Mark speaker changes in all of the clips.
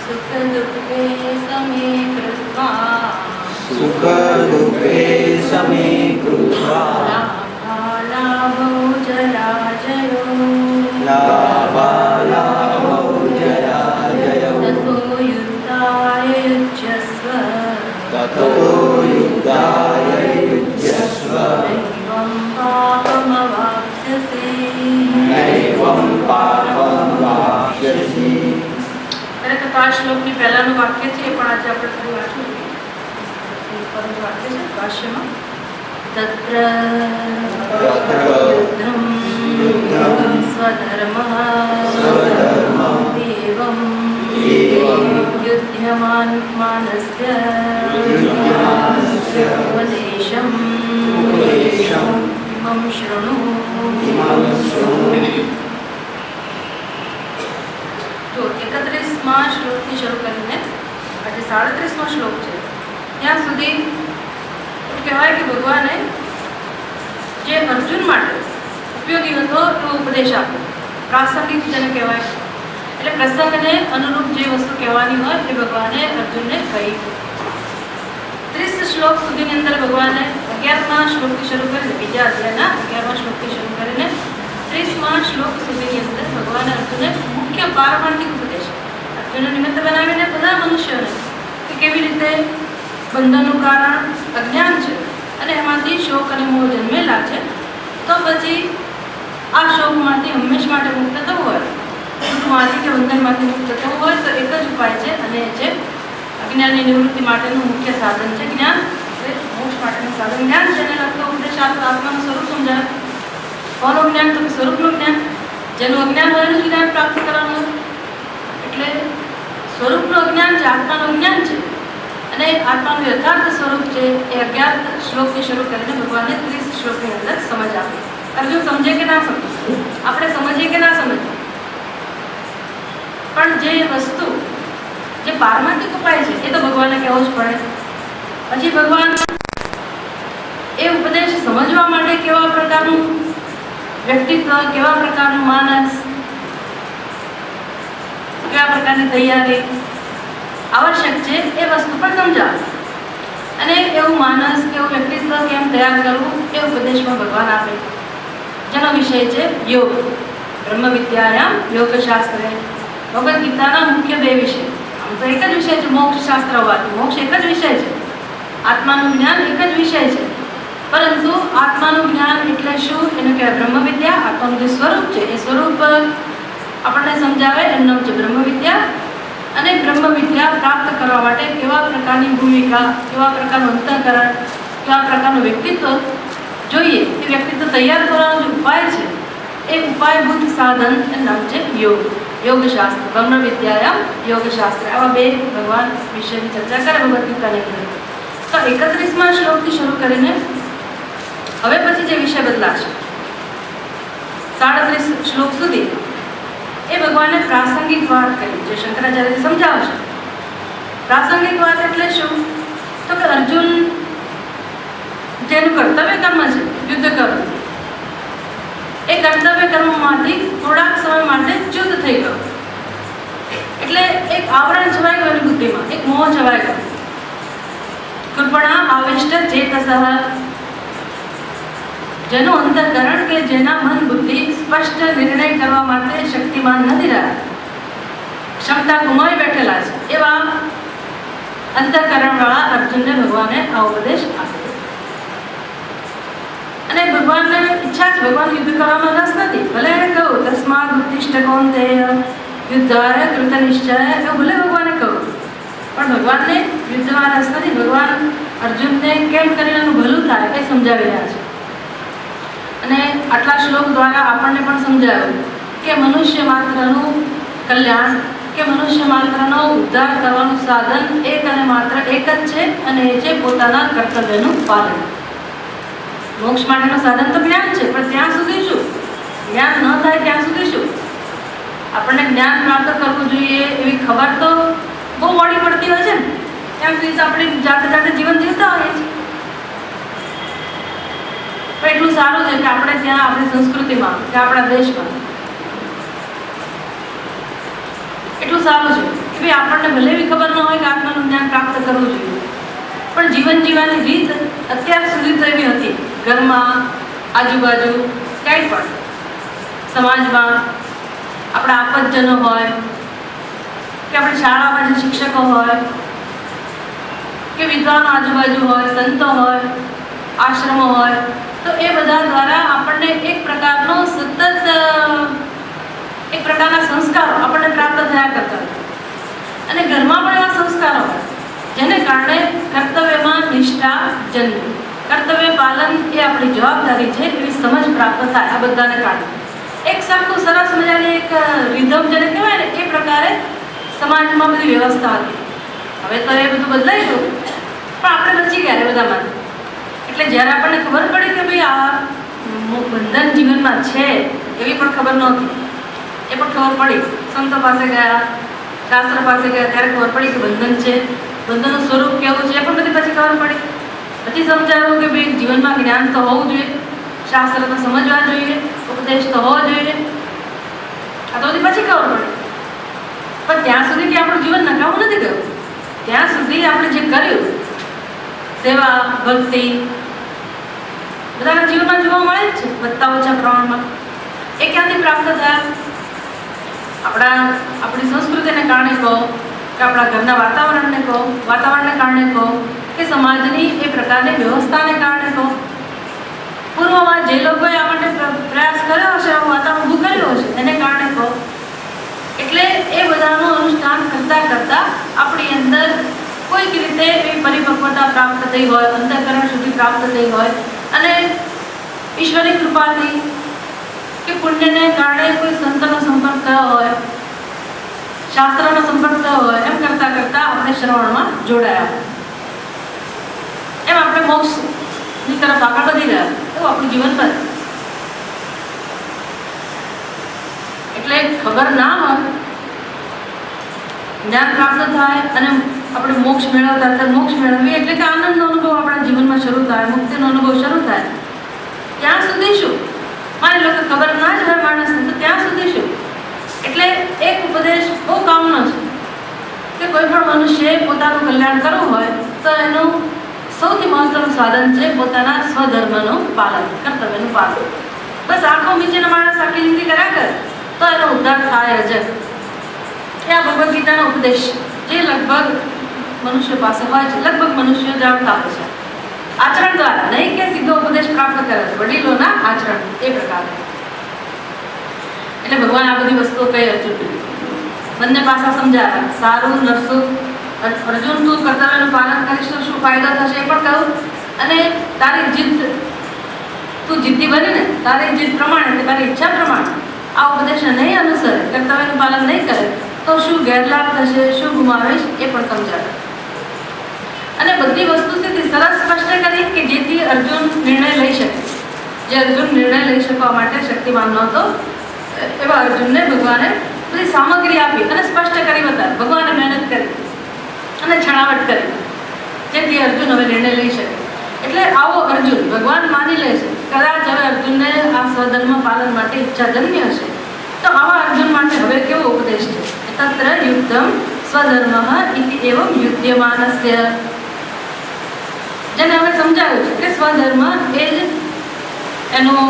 Speaker 1: सुखदुःखे समे कृत्वा
Speaker 2: सुखदुःखे समे कृत्वा
Speaker 1: लाभालाभौ जराजयो
Speaker 2: लाभालाभौ जराजयो
Speaker 1: ततो युद्धाय युज्यस्व
Speaker 2: ततो युद्धाय युज्यस्व
Speaker 1: नैवं पापमवाप्स्यसि
Speaker 2: नैवं पापमवाप्स्यसि।
Speaker 1: ખરેખર તો આ શ્લોકની પહેલાનું વાક્ય છે એ પણ આજે આપણે ફરી વાંચવું પરંતુ વાક્ય છે ભાષ્યમાં તત્ર યુદ્ધં સ્વધર્મઃ એવં યુધ્યમાનસ્ય ઉપદેશં ઇમં શૃણુ। તો 31મા શ્લોકથી શરૂ કરીને આજે 37મો શ્લોક છે ત્યાં સુધી કહેવાય કે ભગવાને જે અર્જુન માટે ઉપયોગી હતો એવો ઉપદેશ આપ્યો, પ્રાસંગિક જેને કહેવાય, એટલે પ્રસંગને અનુરૂપ જે વસ્તુ કહેવાની હોય એ ભગવાને અર્જુનને કહી। 30 શ્લોક સુધીની અંદર ભગવાને 11મા શ્લોકથી શરૂ કરીને બીજા અધ્યાયના 11મા શ્લોકથી શરૂ કરીને 30મા શ્લોક સુધીની અંદર ભગવાને અર્જુનને મુખ્ય પારમાર્થિક ઉપદેશ અર્જુનને નિમિત્ત બનાવીને બધા મનુષ્યોને કે કેવી રીતે બંધનનું કારણ અજ્ઞાન છે અને એમાંથી શોક અને મોહ જન્મેલા છે, તો પછી આ શોકમાંથી હંમેશ માટે મુક્ત થવું હોય, દુઃખમાંથી કે બંધનમાંથી મુક્ત થવું હોય તો એક જ ઉપાય છે અને એ છે અજ્ઞાનની નિવૃત્તિ માટેનું મુખ્ય સાધન છે જ્ઞાન, મોક્ષ માટેનું સાધન જ્ઞાન છે। એને લગતો ઉપદેશ આત્માનું સ્વરૂપ સમજાવે। કોનું જ્ઞાન? તો સ્વરૂપનું જ્ઞાન, જેનું અજ્ઞાન હોય એનું જ્ઞાન પ્રાપ્ત કરવાનું, એટલે સ્વરૂપનું અજ્ઞાન છે, આત્માનું જ્ઞાન છે અને આત્માનું યથાર્થ સ્વરૂપ છે એ 11 શ્લોકથી શરૂ કરીને ભગવાને 30 શ્લોકની અંદર સમજ આપી। અર્જુન સમજે કે ના સમજે, આપણે સમજીએ કે ના સમજીએ, પણ જે વસ્તુ જે પારમાર્થિક ઉપાય છે એ તો ભગવાને કહેવો જ પડે। પછી ભગવાન એ ઉપદેશ સમજવા માટે કેવા પ્રકારનું વ્યક્તિત્વ, કેવા પ્રકારનું માનસ, કેવા પ્રકારની તૈયારી આવશ્યક છે એ વસ્તુ પણ સમજાવે અને એવું માનસ કેવું વ્યક્તિત્વ કેમ તૈયાર કરવું એ ઉપદેશમાં ભગવાન આપે, જેનો વિષય છે યોગ। બ્રહ્મ વિદ્યાયામ યોગશાસ્ત્રે ભગવદ્ ગીતાના મુખ્ય 2 વિષય, આમ તો એક જ વિષય છે મોક્ષ શાસ્ત્ર હોવાથી, મોક્ષ એક જ વિષય છે, આત્માનું જ્ઞાન એક જ વિષય છે, પરંતુ આત્માનું જ્ઞાન એટલે શું એનું કહેવાય બ્રહ્મ વિદ્યા। આત્માનું જે સ્વરૂપ છે એ સ્વરૂપ આપણને સમજાવે, એનું નામ છે બ્રહ્મ વિદ્યા। અને બ્રહ્મ વિદ્યા પ્રાપ્ત કરવા માટે કેવા પ્રકારની ભૂમિકા, કેવા પ્રકારનું અંતઃકરણ, કેવા પ્રકારનું વ્યક્તિત્વ જોઈએ, એ વ્યક્તિત્વ તૈયાર કરવાનો જે ઉપાય છે એ ઉપાયભૂત સાધન એનું નામ છે યોગ, યોગશાસ્ત્ર। બ્રહ્મ વિદ્યાયામ યોગશાસ્ત્ર, આવા 2 ભગવાન વિષયની ચર્ચા કરે ભગવદ્ ગીતાની અંદર। તો 31મા શ્લોકથી શરૂ કરીને હવે પછી જે વિષય બદલાશે 37 શ્લોક સુધી એ ભગવાને પ્રાસંગિક વાત કરી, જે શંકરાચાર્ય સમજાવશે। પ્રાસંગિક વાત એટલે શું? તો કે અર્જુન જેનું કર્તવ્ય કર્મ છે યુદ્ધ કરવું, એ કર્તવ્ય કર્મમાંથી થોડાક સમય માટે ચ્યુત થઈ ગયો, એટલે એક આવરણ છવાઈ ગયું બુદ્ધિમાં, એક મોહ છવાઈ ગયો। કૃપણા આવિષ્ટ ચેતસઃ, જેનું અંતઃકરણ કે જેના મન બુદ્ધિ સ્પષ્ટ નિર્ણય કરવા માટે શક્તિમાન નથી રહ્યા, ક્ષમતા ગુમાવી બેઠેલા છે, એવા અંતઃકરણવાળા અર્જુનને ભગવાને આ ઉપદેશ આપ્યો। અને ભગવાનને ઈચ્છા છે, ભગવાન યુદ્ધ કરવામાં રસ નથી, ભલે એને કહ્યું તસ્માદ ઉત્તિષ્ઠ કૌંતેય યુદ્ધાય કૃત નિશ્ચય, એવું ભલે ભગવાને કહ્યું, પણ ભગવાનને યુદ્ધમાં રસ નથી। ભગવાન અર્જુનને કેમ કરીને એનું ભલું થાય એ સમજાવી રહ્યા છે અને આટલા શ્લોક દ્વારા આપણને પણ સમજાવ્યું કે મનુષ્ય માત્રનું કલ્યાણ, કે મનુષ્ય માત્રનો ઉદ્ધાર કરવાનું સાધન એક અને માત્ર એક જ છે અને એ છે પોતાના કર્તવ્યનું પાલન। મોક્ષ માટેનું સાધન તો જ્ઞાન છે, પણ ત્યાં સુધી શું, જ્ઞાન ન થાય ત્યાં સુધી શું, આપણને જ્ઞાન પ્રાપ્ત કરવું જોઈએ એવી ખબર તો બહુ મોડી પડતી હોય છે ને, ત્યાં સુધી તો આપણે જાતે જીવન જીવતા હોઈએ છીએ। પણ એટલું સારું છે કે આપણે ત્યાં આપણી સંસ્કૃતિમાં કે આપણા દેશમાં એટલું સારું છે કે ભાઈ આપણને ભલે બી ખબર ન હોય કે આત્માનું જ્ઞાન પ્રાપ્ત કરવું જોઈએ, પણ જીવન જીવવાની રીત અત્યાર સુધી તો એવી હતી, ઘરમાં, આજુબાજુ, ક્યાંય પણ, સમાજમાં આપણા આપતજનો હોય કે આપણી શાળામાં જે શિક્ષકો હોય કે વિદ્વાનો આજુબાજુ હોય, સંતો હોય, આશ્રમો હોય, તો એ બધા દ્વારા આપણને એક પ્રકારનો સતત એક પ્રકારના સંસ્કારો આપણને પ્રાપ્ત થયા કરતા હતા. અને ઘરમાં પણ એવા સંસ્કારો હોય જેને કારણે કર્તવ્યમાં નિષ્ઠા જન્મે, કર્તવ્ય પાલન એ આપણી જવાબદારી છે એવી સમજ પ્રાપ્ત થાય આ બધાને કારણે. એક સરખું સરસ મજાની એક રિધમ જેને કહેવાય ને એ પ્રકારે સમાજમાં બધી વ્યવસ્થા હતી. હવે તો એ બધું બદલાઈ ગયું, પણ આપણે બચી ગયા એ બધામાં. એટલે જ્યારે આપણને ખબર પડી કે ભાઈ આ બંધન જીવનમાં છે એવી પણ ખબર નહોતી, એ પણ ખબર પડી. સંતો પાસે ગયા, શાસ્ત્ર પાસે ગયા, ત્યારે ખબર પડી કે બંધન છે, બંધનનું સ્વરૂપ કેવું છે એ પણ બધી પછી ખબર પડી. પછી સમજાયું કે ભાઈ જીવનમાં જ્ઞાન તો હોવું જોઈએ, શાસ્ત્ર તો સમજવા જોઈએ, ઉપદેશ તો હોવો જોઈએ. આ તો બધી પછી ખબર પડી. પણ ત્યાં સુધી કે આપણું જીવન નકામું નથી ગયું. ત્યાં સુધી આપણે જે કર્યું, સેવા, ભક્તિ બધાના જીવનમાં જોવા મળે જ છે, વધતા ઓછા પ્રમાણમાં. એ ક્યાંથી પ્રાપ્ત થયા? આપણી સંસ્કૃતિને કારણે કહો કે આપણા ઘરના વાતાવરણને કારણે કહો કે સમાજની એ પ્રકારની વ્યવસ્થાને કારણે કહો. પૂર્વમાં જે લોકોએ આ માટે પ્રયાસ કર્યો હશે, આવું વાતાવરણ ઊભું કર્યું હશે એને કારણે કહો. એટલે એ બધાનું અનુષ્ઠાન કરતાં કરતાં આપણી અંદર કોઈક રીતે એવી પરિપક્વતા પ્રાપ્ત થઈ હોય, અંતઃકરણ સુધી પ્રાપ્ત થઈ હોય, અને ઈશ્વરની કૃપાથી કે પુણ્યને કારણે કોઈ સંતનો સંપર્ક થયો હોય, શાસ્ત્રનો સંપર્ક થયો હોય, એમ કરતાં કરતાં આપણે શ્રવણમાં જોડાયા, એમ આપણે મોક્ષની તરફ આગળ વધી ગયા. એવું આપણું જીવન બને. એટલે ખબર ના હોય, જ્ઞાન પ્રાપ્ત થાય અને આપણે મોક્ષ મેળવીએ એટલે કે આનંદનો અનુભવ આપણા જીવનમાં શરૂ થાય, મુક્તિનો અનુભવ શરૂ થાય. ત્યાં સુધી શું? માની લો કે ખબર ના જ હોય માણસને, તો ત્યાં સુધી શું? એટલે એક ઉપદેશ બહુ કામનો છે કે કોઈ પણ મનુષ્યએ પોતાનું કલ્યાણ કરવું હોય તો એનું સૌથી મહત્વનું સાધન છે પોતાના સ્વધર્મનું પાલન, કર્તવ્યનું પાલન. બસ આંખો મીચીને માણસ આખી જિંદગી કર્યા કરે તો એનો ઉદ્ધાર થાય જ. એ આ ભગવદ્ ગીતાનો ઉપદેશ જે લગભગ મનુષ્ય પાસે હોય છે, લગભગ મનુષ્યો જાણતા હોય છે, આચરણ દ્વારા, નહીં કે સીધો ઉપદેશ પ્રાપ્ત કરે છે, વડીલોના આચરણ એ પ્રકારે. એટલે ભગવાન આ બધી વસ્તુઓ કહી અર્જુન બંને પાસા સમજાવ્યા. સારું, નરસું, અર્જુન તું કર્તવ્યનું પાલન કરીશ તો શું ફાયદો થશે એ પણ કહું, અને તારી જીદ, તું જીદ્દી બનીને તારી જીદ પ્રમાણે, તારી ઈચ્છા પ્રમાણે આ ઉપદેશને નહીં અનુસરે, કર્તવ્યનું પાલન નહીં કરે તો શું ગેરલાભ થશે, શું ગુમાવીશ એ પણ સમજાવે. અને બધી વસ્તુ સીધી સરસ સ્પષ્ટ કરી કે જેથી અર્જુન નિર્ણય લઈ શકે. જે અર્જુન નિર્ણય લઈ શકવા માટે શક્તિમાન નહોતો એવા અર્જુનને ભગવાને બધી સામગ્રી આપી અને સ્પષ્ટ કરી બતાવી. ભગવાને મહેનત કરી અને છણાવટ કરી જેથી અર્જુન હવે નિર્ણય લઈ શકે. એટલે આવો અર્જુન ભગવાન માની લે છે કદાચ હવે અર્જુનને આ સ્વધર્મ પાલન માટે ઈચ્છા જન્મી હશે, તો આવા અર્જુન માટે હવે કેવો ઉપદેશ છે? તત્ર યુદ્ધમ સ્વધર્મ ઇતિ એવમ યુધ્યમાનસ્ય. જેને હવે સમજાવ્યું છે કે સ્વધર્મ એ જ એનું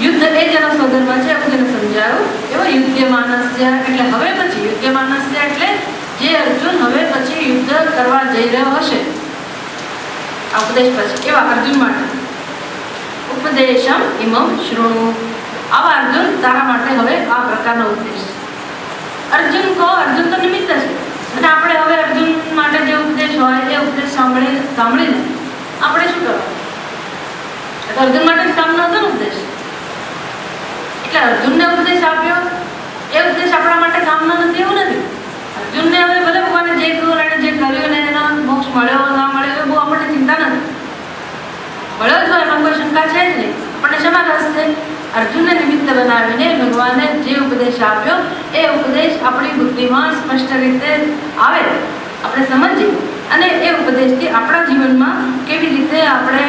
Speaker 1: યુદ્ધ, એ જ એનો સ્વધર્મ છે, એવું જેને સમજાવ્યું એવો યુધ્યમાનસ્ય. એટલે હવે પછી યુધ્યમાનસ્ય એટલે જે અર્જુન હવે પછી યુદ્ધ કરવા જઈ રહ્યો હશે આ ઉપદેશ પછી, એવા અર્જુન માટે ઉપદેશમ ઇમમ શૃણુ. આવા અર્જુન તારા માટે હવે આ પ્રકારનો ઉપદેશ. અર્જુન કહો, અર્જુન તો નિમિત્ત છે, અને આપણે હવે અર્જુન માટે જે ઉપદેશ હોય એ ઉપદેશ સાંભળીને આપણે શું કરવાનું? તો અર્જુન માટે જ કામનો હતો ને ઉપદેશ. એટલે અર્જુનને ઉપદેશ આપ્યો એ ઉપદેશ આપણા માટે કામનો નથી એવું નથી. અર્જુનને હવે ભલે ભગવાને જે કહ્યું એને જે કર્યું ને એનો મોક્ષ મળ્યો ના મળ્યો એ બહુ આપણને ચિંતા નથી. મળ્યો જ હોય એમાં કોઈ શંકા છે જ નહીં. આપણને શેમાં રસ છે? અર્જુનને નિમિત્ત બનાવીને ભગવાને જે ઉપદેશ આપ્યો એ ઉપદેશ આપણી બુદ્ધિમાં સ્પષ્ટ રીતે આવે, આપણે સમજીએ, અને એ ઉપદેશથી આપણા જીવનમાં કેવી રીતે આપણે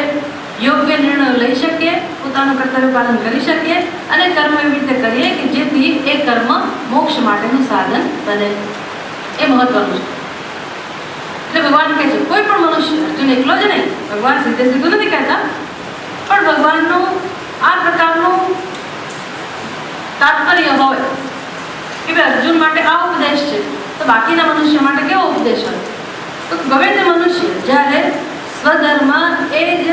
Speaker 1: યોગ્ય નિર્ણય લઈ શકીએ, પોતાનું કર્તવ્ય પાલન કરી શકીએ, અને કર્મ એવી રીતે કરીએ કે જેથી એ કર્મ મોક્ષ માટેનું સાધન બને. એ મહત્વનું છે. એટલે ભગવાન કહે છે કોઈ પણ મનુષ્ય, અર્જુન એકલો જ નહીં, ભગવાન સીધે સીધું નથી કહેતા, પણ ભગવાનનું આ પ્રકારનું તાત્પર્ય હોય કે ભાઈ અર્જુન માટે આ ઉપદેશ છે તો બાકીના મનુષ્ય માટે કેવો ઉપદેશ હોય. તો ગમે તે મનુષ્ય જ્યારે સ્વધર્મ એ જ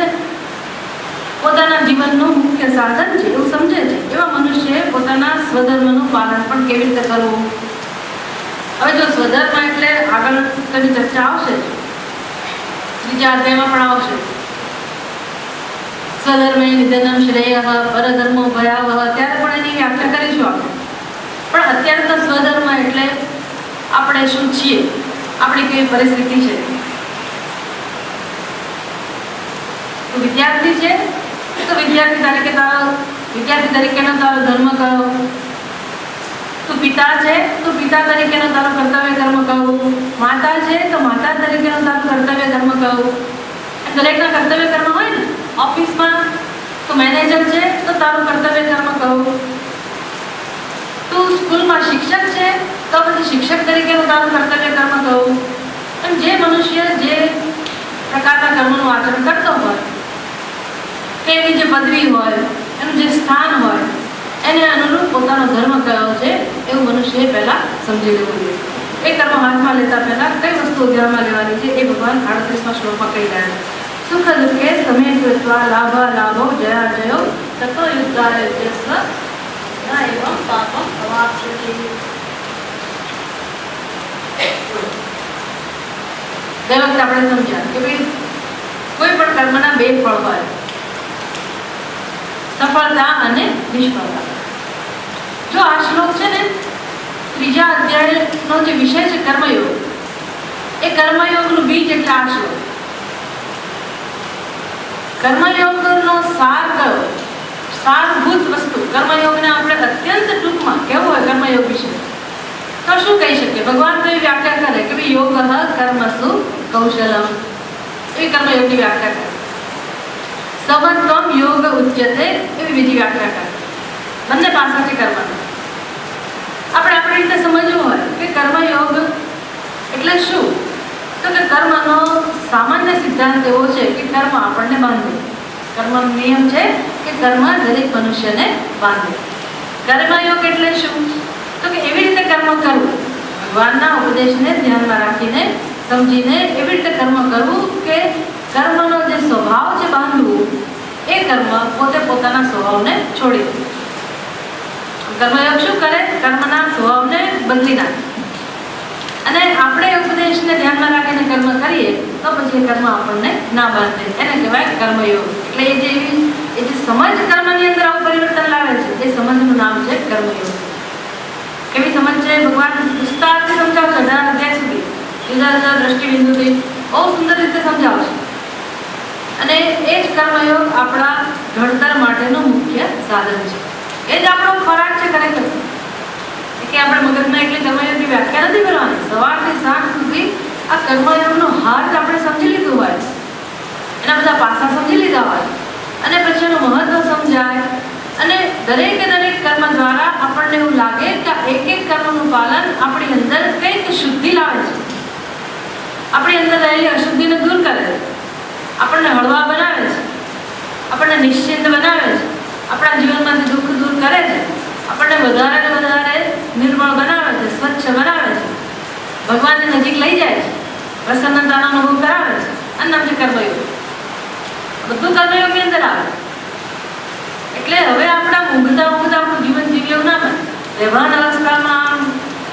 Speaker 1: પોતાના જીવનનું મુખ્ય સાધન છે એવું સમજે છે, એવા મનુષ્યએ પોતાના સ્વધર્મનું પાલન પણ કેવી રીતે કરવું. હવે જો સ્વધર્મ એટલે આગળ તેની ચર્ચા આવશે, બીજા અધ્યાયમાં પણ આવશે. સ્વધર્મે નિધનમ શ્રેયઃ પરધર્મો ભયાવહ, ત્યારે પણ એની વ્યાખ્યા કરીશું આપણે. પણ અત્યારે તો સ્વધર્મ એટલે આપણે શું છીએ, આપણી કેવી પરિસ્થિતિ છે. તો વિદ્યાર્થી છે તો વિદ્યાર્થી તરીકેનો તારો ધર્મ કયો. તું પિતા છે તો પિતા તરીકેનો તારો કર્તવ્ય કર્મ કયું. માતા છે તો માતા તરીકેનો તારો કર્તવ્ય કર્મ કયું. દરેકના કર્તવ્ય કર્મ હોય ને. ઓફિસમાં તો મેનેજર છે તો તારું કર્તવ્ય કર્મ કયું. તું સ્કૂલમાં શિક્ષક છે તો પછી શિક્ષક તરીકેનું તારું કર્તવ્ય કર્મ કયું. અને જે મનુષ્ય જે પ્રકારના કર્મનું આચરણ કરતો હોય કે એની જે પદવી હોય, એનું જે સ્થાન હોય, એને અનુરૂપ પોતાનો ધર્મ કયો છે એવું મનુષ્યએ પહેલાં સમજી લેવું જોઈએ. એ કર્મ હાથમાં લેતા પહેલાં કઈ વસ્તુઓ ધ્યાનમાં લેવાની છે એ ભગવાન 38મા શ્લોકમાં કહી રહ્યા છે. સુખ દુઃખે સમે કૃત્વા લાભ લાભો જયા જયો તતો યુદ્ધાય યુજ્યસ્વ ન એવં પાપમ અવાપ્સ્યતિ. બે વખત આપણે સમજ્યા કે ભાઈ કોઈ પણ કર્મના બે ફળ હોય, સફળતા અને નિષ્ફળતા. જો આ શ્લોક છે ને, ત્રીજા અધ્યાયનો જે વિષય છે કર્મયોગ, એ કર્મયોગનું બીજ એટલે આ શ્લોક. કર્મયોગનો સાર કયો, સારભૂત વસ્તુ કર્મયોગને આપણે અત્યંત ટૂંકમાં કેવું હોય કર્મયોગ વિશે તો શું કહી શકીએ. ભગવાન તો એવી વ્યાખ્યા કરે કે ભાઈ યોગ કર્મસુ કૌશલમ, એવી કર્મયોગની વ્યાખ્યા કરે. સમત્વમ યોગ ઉચ્યતે, એવી બીજી વ્યાખ્યા કરે. બંને પાસા છે કર્મના. આપણે આપણી રીતે સમજવું હોય કે કર્મયોગ એટલે શું, તો કે કર્મનો સામાન્ય સિદ્ધાંત એવો છે કે કર્મ આપણને બાંધે. કર્મનો નિયમ છે કે કર્મ દરેક મનુષ્યને બાંધે. કર્મયોગ એટલે શું, તો કે એવી રીતે કર્મ કરવું, ભગવાનના ઉપદેશને ધ્યાનમાં રાખીને સમજીને એવી રીતે કર્મ કરવું કે કર્મનો જે સ્વભાવ છે બાંધવું, એ કર્મ પોતે પોતાના સ્વભાવને છોડી દે. કર્મયોગ શું કરે, કર્મના સ્વભાવને બદલી નાખે. અને આપણે ઉપદેશને ધ્યાનમાં રાખીને કર્મ કરીએ તો પછી કર્મ આપણને ના બાંધે, એને કહેવાય કર્મયોગ. એટલે એ જે સમજ કર્મની અંદર આવું પરિવર્તન લાવે છે એ સમજનું નામ છે કર્મયોગ. કેવી સમજ છે, ભગવાન વિસ્તારથી સમજાવશે 18 અધ્યાય સુધી, જુદા જુદા દ્રષ્ટિબિંદુથી બહુ સુંદર રીતે સમજાવશે. અને એ જ કર્મયોગ આપણા ઘડતર માટેનું મુખ્ય સાધન છે. એ જ આપણો ખોરાક છે ખરેખર. કે આપણે મગજમાં એટલી કર્મયોગની વ્યાખ્યા નથી કરવાની. સવારથી સાંજ સુધી આ કર્મયોગનો હાથ આપણે સમજી લીધું હોય, એના બધા પાસા સમજી લીધા હોય, અને પછી એનું મહત્વ સમજાય, અને દરેકે દરેક કર્મ દ્વારા આપણને એવું લાગે કે એક એક કર્મનું પાલન આપણી અંદર કંઈક શુદ્ધિ લાવે છે, આપણી અંદર રહેલી અશુદ્ધિને દૂર કરે છે, આપણને હળવા બનાવે છે, આપણને નિશ્ચિંત બનાવે છે, આપણા જીવનમાંથી દુઃખ દૂર કરે છે, આપણને વધારે ને વધારે નિર્મળ બનાવે છે, સ્વચ્છ બનાવે છે, ભગવાનની નજીક લઈ જાય છે, પ્રસન્નતાનો અનુભવ કરાવે છે. આ નામ છે કર્મયોગ. બધું કર્મયોગની અંદર આવે. એટલે હવે આપણા ઊંઘતા આપણું જીવન જીવીએ એવું ના બને. વ્યવહાર અવસ્થામાં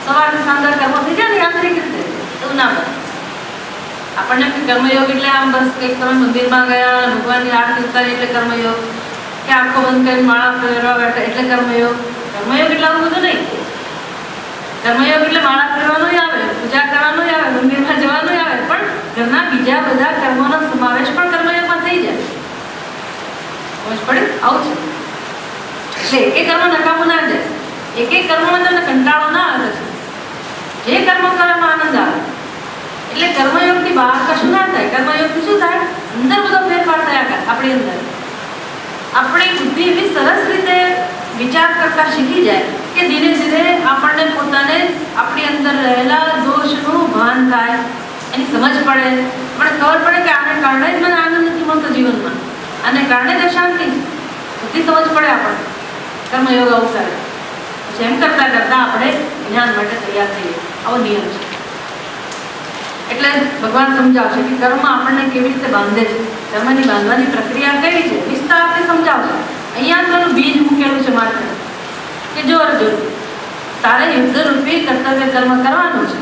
Speaker 1: સવારથી સાંજ કર્મો થઈ જાય ને યાંત્રિક રીતે, એવું ના બને. આપણને કર્મયોગ એટલે આમ બસ કંઈક તમે મંદિરમાં ગયા, ભગવાનની આરતી ઉતારી એટલે કર્મયોગ, કે આંખો બંધ કરીને માળા ફેરવા બેઠા એટલે કર્મયોગ. કર્મયોગ એટલે આવું બધું નહીં. કર્મયોગ એટલે માળા ફેરવાનો આવે, પૂજા કરવાનો આવે, મંદિરમાં જવાનો આવે, પણ ઘરના બીજા બધા કર્મોનો સમાવેશ પણ કર્મયોગમાં થઈ જાય. સમજ પડે? આવું છે. એટલે એક એક કર્મ નકામું ના જાય. એક એક કર્મમાં તમને કંટાળો ના આવે છે. જે કર્મ કરવામાં આનંદ આવે. એટલે કર્મયોગની બહાર કશું ના થાય. કર્મયોગથી શું થાય? અંદર બધો ફેરફાર થયા કરે. આપણી અંદર આપણી બુદ્ધિ એવી સરસ રીતે વિચાર કરતા શીખી જાય કે ધીરે ધીરે આપણને પોતાને આપણી અંદર રહેલા દોષનો થાય, એની સમજ પડે, મને ખબર પડે કે આને કારણે જ મને આનંદ નથી મળતો જીવનમાં, આને કારણે જ અશાંતિ છે, બધી સમજ પડે આપણને કર્મયોગ અવસરે. પછી એમ કરતાં કરતાં આપણે જ્ઞાન માટે તૈયાર થઈએ. આવો નિયમ છે. એટલે ભગવાન સમજાવશે કે કર્મ આપણને કેવી રીતે બાંધે છે, કર્મની બાંધવાની પ્રક્રિયા કેવી છે, વિસ્તારથી સમજાવશે. અહીંયા તો એનું બીજ મૂકેલું છે માત્ર કે જો અર્જુન, તારે યુદ્ધ રૂપી કર્તવ્ય કર્મ કરવાનું છે,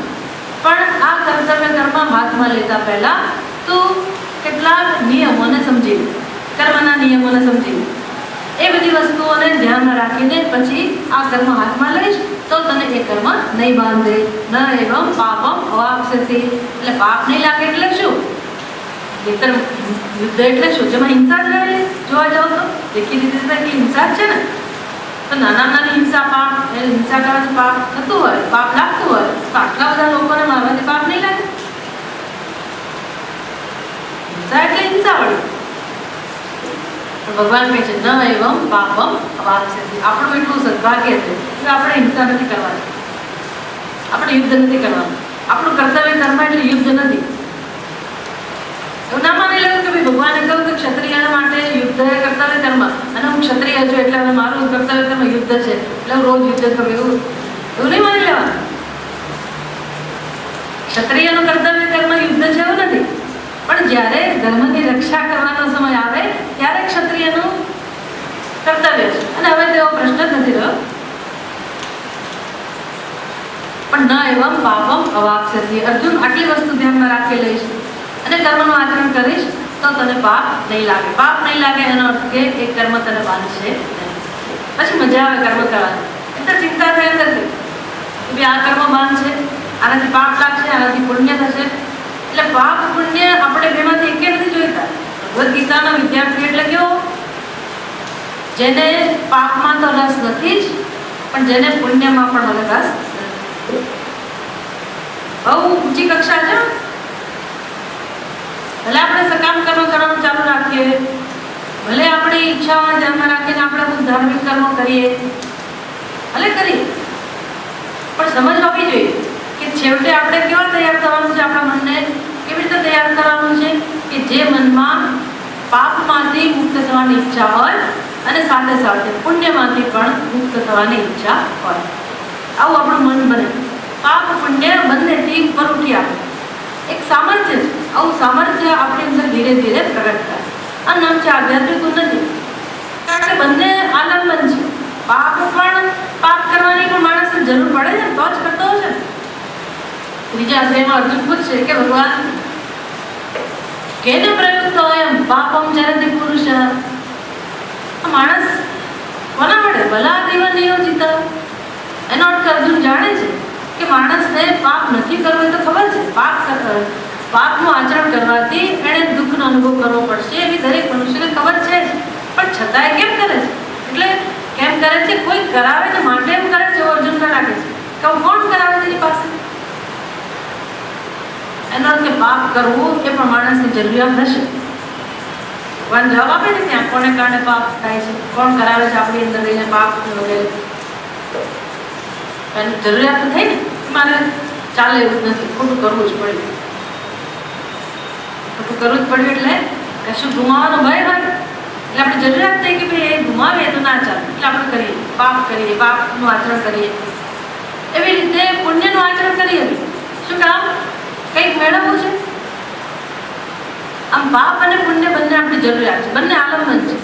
Speaker 1: પણ આ કર્તવ્ય કર્મ હાથમાં લેતા પહેલા તું કેટલાક નિયમોને સમજી લે, કર્મના નિયમોને સમજી લે. એ બધી વસ્તુઓને ધ્યાનમાં રાખીને પછી આ કર્મ હાથમાં લઈશ તો તને એ કર્મ નહીં બાંધે. ન એવં પાપમ અવાપ્સ્યતિ, એટલે પાપ નહીં લાગે એટલે શું? નહીંતર યુદ્ધ એટલે શું? જેમાં હિંસા જ રહે. જોવા જાવ તો દેખીતી રીતે કે હિંસા જ છે ને, તો નાના નાની હિંસા પાપ, એ હિંસા કરવાથી પાપ થતું હોય, પાપ લાગતું હોય, તો આટલા બધા લોકોને મારવાથી પાપ નહીં લાગે? હિંસા એટલે હિંસા વળી. ભગવાન કહે છે ન એવં પાપમ અવાપ્સ્યતિ. આપણું એટલું સદભાગ્ય છે કે આપણે હિંસા નથી કરવાની, આપણે યુદ્ધ નથી કરવાનું. આપણું કર્તવ્ય કર્મ એટલે યુદ્ધ નથી. એવું ના માની લેવું કે ભાઈ ભગવાને કહ્યું કે ક્ષત્રિય માટે યુદ્ધ એ કર્તવ્ય કર્મ, અને હું ક્ષત્રિય છું એટલે હવે મારું કર્તવ્ય કર્મ યુદ્ધ છે એટલે હું રોજ યુદ્ધ કરું, એવું નહીં માની લેવાનું. ક્ષત્રિયનું કર્તવ્ય કર્મ યુદ્ધ છે એવું નથી, પણ જ્યારે ધર્મની રક્ષા કરવાનો સમય આવે ત્યારે ક્ષત્રિયનું કર્તવ્ય છે. અને હવે તેવો પ્રશ્ન જ નથી રહ્યો. પણ ન એવં પાપમ અવાપ્સ્યતિ. અર્જુન, આટલી વસ્તુ ધ્યાનમાં રાખી લઈશ અને કર્મનું આચરણ કરીશ તો તને પાપ નહીં લાગે. પાપ નહીં લાગે એનો અર્થ કે એ કર્મ તને બાંધશે નહીં. પછી મજા આવે કર્મ કરવાની, એટલે ચિંતા થાય નથી કે ભાઈ આ કર્મ બાંધશે, આનાથી પાપ લાગશે, આનાથી પુણ્ય થશે. એટલે પાપ પુણ્ય આપણે બેમાંથી એકે નથી જોઈતા. ભગવદ્ ગીતાનો વિદ્યાર્થી એટલે કેવો? જેને પાપમાં તો રસ નથી જ, પણ જેને પુણ્યમાં પણ હવે રસ નથી. બહુ ઊંચી કક્ષા છે. ભલે આપણે સકામ કર્મ કરવાનું ચાલુ રાખીએ, ભલે આપણી ઈચ્છાઓને ધ્યાનમાં રાખીને આપણે ખૂબ ધાર્મિક કર્મો કરીએ, ભલે કરીએ, પણ સમજ હોવી જોઈએ કે છેવટે આપણે કેવા તૈયાર થવાનું છે, આપણા મનને કેવી રીતે તૈયાર કરવાનું છે કે જે મનમાં પાપમાંથી મુક્ત થવાની ઈચ્છા હોય અને સાથે સાથે પુણ્યમાંથી પણ મુક્ત થવાની ઈચ્છા હોય. આવું આપણું મન બને. પાપ પુણ્ય બંનેથી ઉપર ઉઠી આવે. એક સામર્થ્ય છે. આવું સામર્થ્ય આપણી અંદર ધીરે ધીરે પ્રગટ થાય. આ નામ છે આધ્યાત્મિક ઉન્નતિ. કારણ કે બંને આલંબન છે. પાપ કરવાની પણ માણસને જરૂર પડે છે તો જ કરતો હશે. ત્રીજા અધ્યાયમાં અર્જુન પૂછશે કે ભગવાન, કેને પ્રયુક્ત એમ પાપમ ચરતિ પુરુષ? માણસ કોના મળે? બલાદેવ નિયોજિત. એનો અર્થ અર્જુન જાણે છે કે માણસને પાપ નથી કરવું તો ખબર છે. પાપનું આચરણ કરવાથી એણે દુઃખનો અનુભવ કરવો પડશે એવી દરેક મનુષ્યને ખબર છે જ, પણ છતાંય કેમ કરે છે? એટલે કેમ કરે છે? કોઈ કરાવે છે માટે એમ કરે છે. અર્જુન રાખે છે કે કોણ કરાવે છે એની પાસે? એનો અર્થ કે પાપ કરવું એ પણ માણસની જરૂરિયાત હશે. ભગવાન જવાબ આપે છે ત્યાં કોને કારણે પાપ થાય છે, કોણ કરાવે છે આપણી અંદર રહીને પાપ વગેરે. એની જરૂરિયાત તો થઈ ને, મારે ચાલે એવું નથી, ખોટું કરવું જ પડ્યું. ખોટું કરવું જ પડ્યું એટલે કશું ગુમાવવાનો ભય હોય એટલે આપણે જરૂરિયાત થઈ કે ભાઈ એ ગુમાવીએ તો ના ચાલે, એટલે આપણે કરીએ, પાપ કરીએ, પાપનું આચરણ કરીએ. એવી રીતે પુણ્યનું આચરણ કરીએ. શું કામ? કંઈક મેળવવું છે. આમ પાપ અને પુણ્ય બંને આપણી જરૂરિયાત છે, બંને આલંબન છે.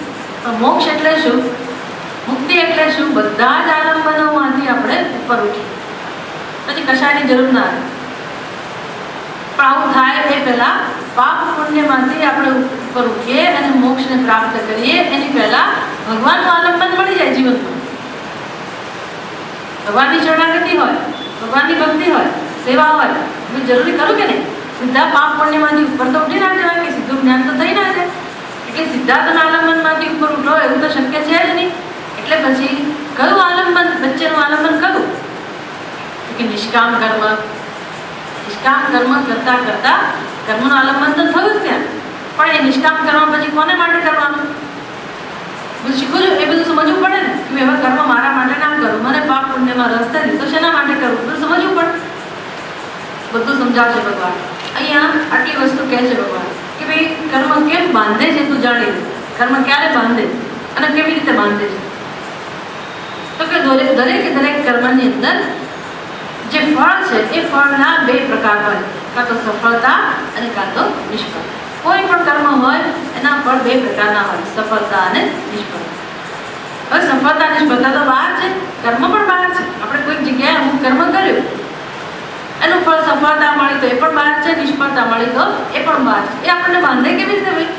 Speaker 1: પણ મોક્ષ એટલે શું? મુક્તિ એટલે શું? બધા જ આલંબનોમાંથી આપણે ઉપર ઉઠીએ, પછી કશાયની જરૂર ના રહે. પણ આવું થાય એ પહેલા પાપ પુણ્યમાંથી આપણે ઉપર ઉઠીએ અને મોક્ષને પ્રાપ્ત કરીએ એની પહેલા ભગવાનનું આલંબન મળી જાય જીવનમાં. ભગવાનની શરણાગતિ હોય, ભગવાનની ભક્તિ હોય, સેવા હોય, એ જરૂરી કરું કે નહીં? સીધા પાપ પુણ્યમાંથી ઉપર તો ઉઠી ના જવાય કે સીધું જ્ઞાન તો થઈ ના જાય. એટલે સિદ્ધાર્થ આલંબનમાંથી ઉપર ઉઠો એવું તો શક્ય છે જ નહીં. એટલે પછી કયું આલંબન, વચ્ચેનું આલંબન કયું? કે નિષ્કામ કર્મ. નિષ્કામ કર્મ કરતા કરતા કર્મનું આલંબન તો થયું જ ત્યાં, પણ એ નિષ્કામ કર્મ પછી કોને માટે કરવાનું? બધું શીખવું જોઈએ. એ બધું સમજવું પડે ને કે એવા કર્મ મારા માટે ના કરું, મને પાપ પુણ્યમાં રસ થાય તો શેના માટે કરું, બધું સમજવું પડે. બધું સમજાવશે ભગવાન. અહીંયા આટલી વસ્તુ કહે છે ભગવાન કે ભાઈ કર્મ કેમ બાંધે છે તું જાણી લે. કર્મ ક્યારે બાંધે અને કેવી રીતે બાંધે છે? તો કે દરેક કર્મની અંદર જે ફળ છે એ ફળના બે પ્રકાર હોય, કાં તો સફળતા અને કાં તો નિષ્ફળતા. કોઈ પણ કર્મ હોય એના ફળ બે પ્રકારના હોય, સફળતા અને નિષ્ફળતા. હવે સફળતા નિષ્ફળતા તો બહાર છે, કર્મ પણ બહાર છે. આપણે કોઈક જગ્યાએ અમુક કર્મ કર્યું, એનું ફળ સફળતા મળી તો એ પણ બહાર છે, નિષ્ફળતા મળી તો એ પણ બહાર છે. એ આપણને બાંધે કેવી રીતે ભાઈ?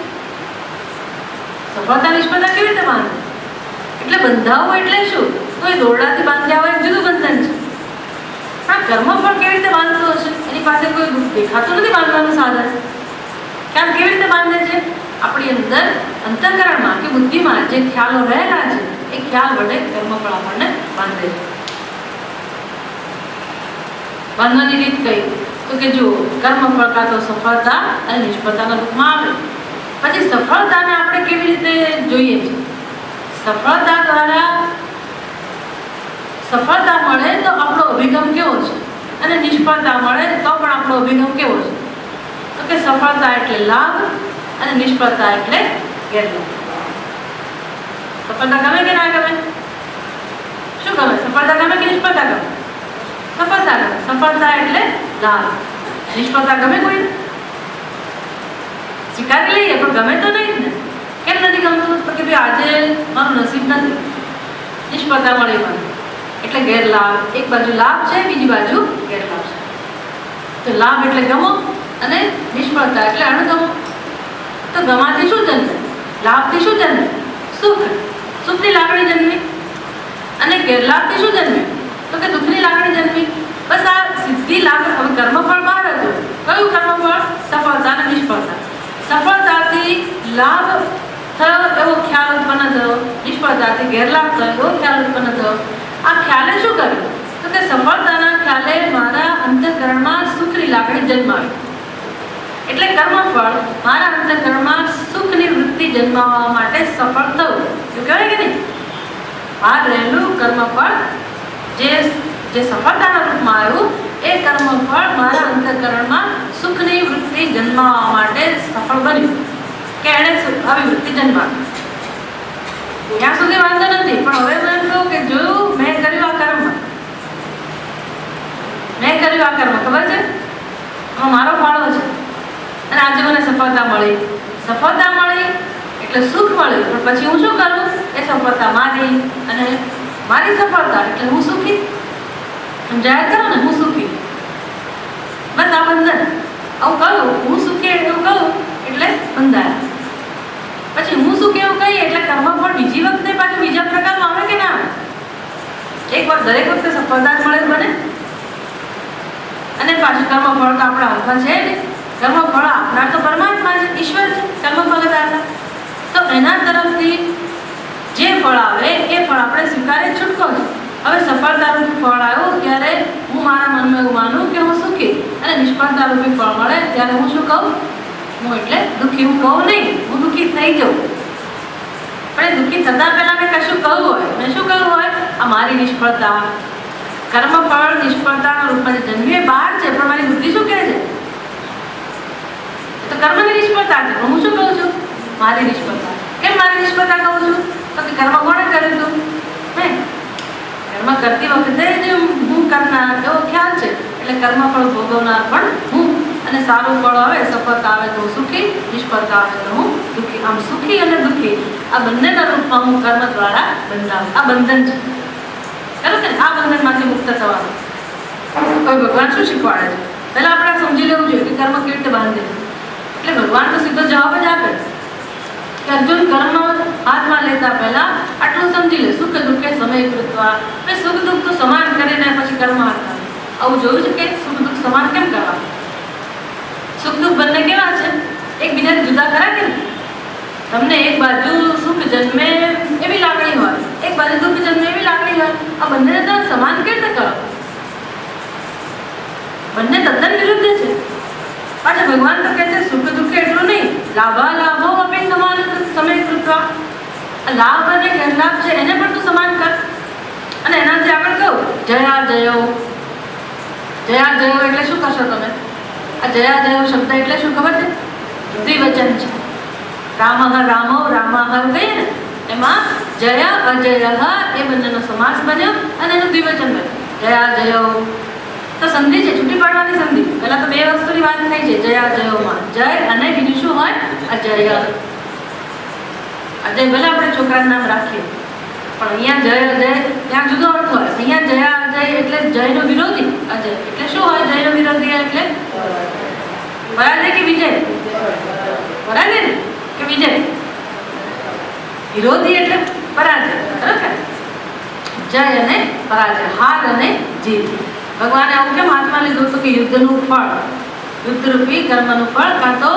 Speaker 1: સફળતા નિષ્ફળતા કેવી રીતે બાંધે? એટલે બંધાવું એટલે શું? કોઈ દોરડાથી બાંધ્યા હોય જુદું બંધન છે, પણ કર્મ પણ કેવી રીતે બાંધતો હશે? એની પાસે કોઈ દેખાતું નથી બાંધવાનું સાધન. કેમ કેવી રીતે બાંધે છે? આપણી અંદર અંતઃકરણમાં કે બુદ્ધિમાં જે ખ્યાલો રહેલા છે એ ખ્યાલ વડે કર્મફળ આપણને બાંધે છે. બાંધવાની રીત કઈ? તો કે જો કર્મફળ કાં તો સફળતા અને નિષ્ફળતાના રૂપમાં આવે. પછી સફળતાને આપણે કેવી રીતે જોઈએ છે? સફળતા દ્વારા સફળતા મળે તો આપણો અભિગમ કેવો છે અને નિષ્ફળતા મળે તો પણ આપણો અભિગમ કેવો છે? તો કે સફળતા એટલે લાભ અને નિષ્ફળતા એટલે ગેરલાભ. સફળતા ગમે કે ના ગમે? શું ગમે? સફળતા ગમે કે નિષ્ફળતા ગમે? સફળતા ગમે. સફળતા એટલે લાભ. નિષ્ફળતા ગમે કોઈ? સ્વીકારી લઈએ પણ ગમે તો નહીં ને. કેમ નથી ગમતું? તો કે ભાઈ આજે મારું નસીબ નથી, નિષ્ફળતા મળી મને એટલે ગેરલાભ. એક બાજુ લાભ છે, બીજી બાજુ ગેરલાભ છે. તો લાભ એટલે ગમો અને નિષ્ફળતા એટલે અણગમો. તો ગમાથી શું જન્મે? લાભથી શું જન્મે? સુખ. સુખની લાગણી જન્મી. અને ગેરલાભથી શું જન્મે? તો કે દુઃખની લાગણી જન્મી. બસ આ સીધી લાગણી. હવે કર્મફળ બહાર હતું. કયું કર્મફળ? સફળતા અને નિષ્ફળતા. સફળતાથી લાભ થયો એવો ખ્યાલ ઉત્પન્ન થયો, નિષ્ફળતાથી ગેરલાભ થયો એવો ખ્યાલ ઉત્પન્ન થયો. આ ખ્યાલે શું કર્યું? તો કે સફળતાના ખ્યાલે મારા અંતઃકરણમાં સુખની લાગણી જન્માવી. એટલે કર્મફળ મારા અંતઃકરણમાં સુખની વૃત્તિ જન્માવવા માટે સફળ થયું. એવું કહેવાય કે નહીં? બહાર રહેલું કર્મફળ જે સફળતાના રૂપમાં આવ્યું એ કર્મફળ મારા અંતઃકરણમાં સુખની વૃત્તિ જન્માવવા માટે સફળ બન્યું કે એણે આવી વૃત્તિ જન્માવી. ત્યાં સુધી વાંધો નથી, પણ હવે મને કહું કે જોયું મેં કર્યું આ કર્મ, ખબર છે મારો ફાળો છે અને આજે મને સફળતા મળી એટલે સુખ મળ્યું. પણ પછી હું શું કરું? એ સફળતા મારી અને મારી સફળતા એટલે હું સુખી. સમજાય કરો ને? હું સુખી. બસ આ બંધન. આવું કહું હું સુખી એવું કહું એટલે બંધાયા. પછી હું સુખી એવું કહીએ એટલે કર્મફળ બીજી વખતે પાછું બીજા પ્રકારનું આવે કે ના આવે? એક વાર દરેક વખતે સફળતા જ મળે બને અને પાછું કર્મફળ તો આપણા હાથમાં છે ને. કર્મફળ આપનાર તો પરમાત્મા છે, ઈશ્વર છે, કર્મફળ દાતા. તો એના તરફથી જે ફળ આવે એ ફળ આપણે સ્વીકારે છૂટકો છે. હવે સફળતારૂપી ફળ આવ્યું ત્યારે હું મારા મનમાં એવું માનું કે હું સુખી, અને નિષ્ફળતારૂપી ફળ મળે ત્યારે હું શું કહું? હું એટલે દુઃખી. હું કહું નહીં, હું દુઃખી થઈ જાઉં. પણ એ દુઃખી થતા પહેલા મેં કશું કહું હોય, મેં શું કહ્યું હોય? આ મારી નિષ્ફળતા. કર્મફળ નિષ્ફળતાના રૂપમાં જન્મે બહાર છે, પણ મારી બુદ્ધિ શું કહે છે? તો કર્મની નિષ્ફળતા છે, પણ હું શું કહું છું? મારી નિષ્ફળતા. કેમ મારી નિષ્ફળતા કહું છું? તો કે કર્મ કોણે કર્યું હતું? મેં. કર્મ કરતી વખતે જે હું કરનાર એવો ખ્યાલ છે એટલે કર્મફળ ભોગવનાર પણ હું. અને સારું ફળ આવે, સફળતા આવે તો હું સુખી, નિષ્ફળતા આવે તો હું દુઃખી. આમ સુખી અને દુઃખી આ બંનેના રૂપમાં હું કર્મ દ્વારા બંધાવું. આ બંધન છે. ખરું કે આ બંધનમાંથી મુક્ત થવાનું. હવે ભગવાન શું શીખવાડે છે? પહેલા આપણે સમજી લેવું જોઈએ કે કર્મ કેવી રીતે બાંધે છે. એટલે ભગવાન તો સીધો જવાબ જ આપે કે અર્જુન કર્મ હાથમાં લેતા પહેલા આટલું સમજી લે, સુખ દુઃખે સમય કૃત્વા. મેં સુખ દુઃખ તો સમાન કરીને પછી કર્મ હાથમાં. આવું જોયું છે કે સુખ દુઃખ સમાન કેમ કરવા? સુખ દુઃખ બંને કેવા છે? એકબીજાને જુદા ખરા કે? તમને એક બાજુ સુખ જન્મે એવી લાગણી હોય, એક બાજુ દુઃખ જન્મે એવી લાગણી હોય. આ બંનેને તમે સમાન કેવી રીતે કરો? બંને તદ્દન વિરુદ્ધ છે. પાછા ભગવાન તો કહે છે સુખ દુઃખ એટલું નહીં, લાભા લાભો આપી સમાન સમય કૃત્વા. લાભ અને ગેરલાભ છે એને પણ તું સમાન કર. અને એનાથી આગળ કહું જયા જયો. જયા જયો એટલે શું કરશો તમે? આ જયા જયો શબ્દ એટલે શું ખબર છે? દ્વિવચન છે. રામઃ રામો રામાહ કહીએ ને, એમાં જય અજય એ બંનેનો સમાસ બન્યો અને એનું દ્વિવચન બન્યું જયા જયો. તો સંધિ છે, છૂટી પાડવાની સંધિ. પહેલા તો બે વસ્તુની વાત થઈ છે જયા જયોમાં, જય અને બીજું શું હોય? અજય. અજય ભલે આપણે છોકરાનું નામ રાખીએ, પણ અહીંયા જય અજય ત્યાં જુદો અર્થ હોય. અહીંયા જયા અજય એટલે જયનો વિરોધી અજય. એટલે શું હોય જયનો વિરોધી? એટલે પરાજય કે વિજય? પરાજય ને કે વિજય? વિરોધી એટલે પરાજય. બરાબર? જય અને પરાજય, હાર અને જીત. ભગવાને આવું કેમ હાથમાં લીધું હતું કે યુદ્ધનું ફળ, યુદ્ધરૂપી કર્મનું ફળ કાં તો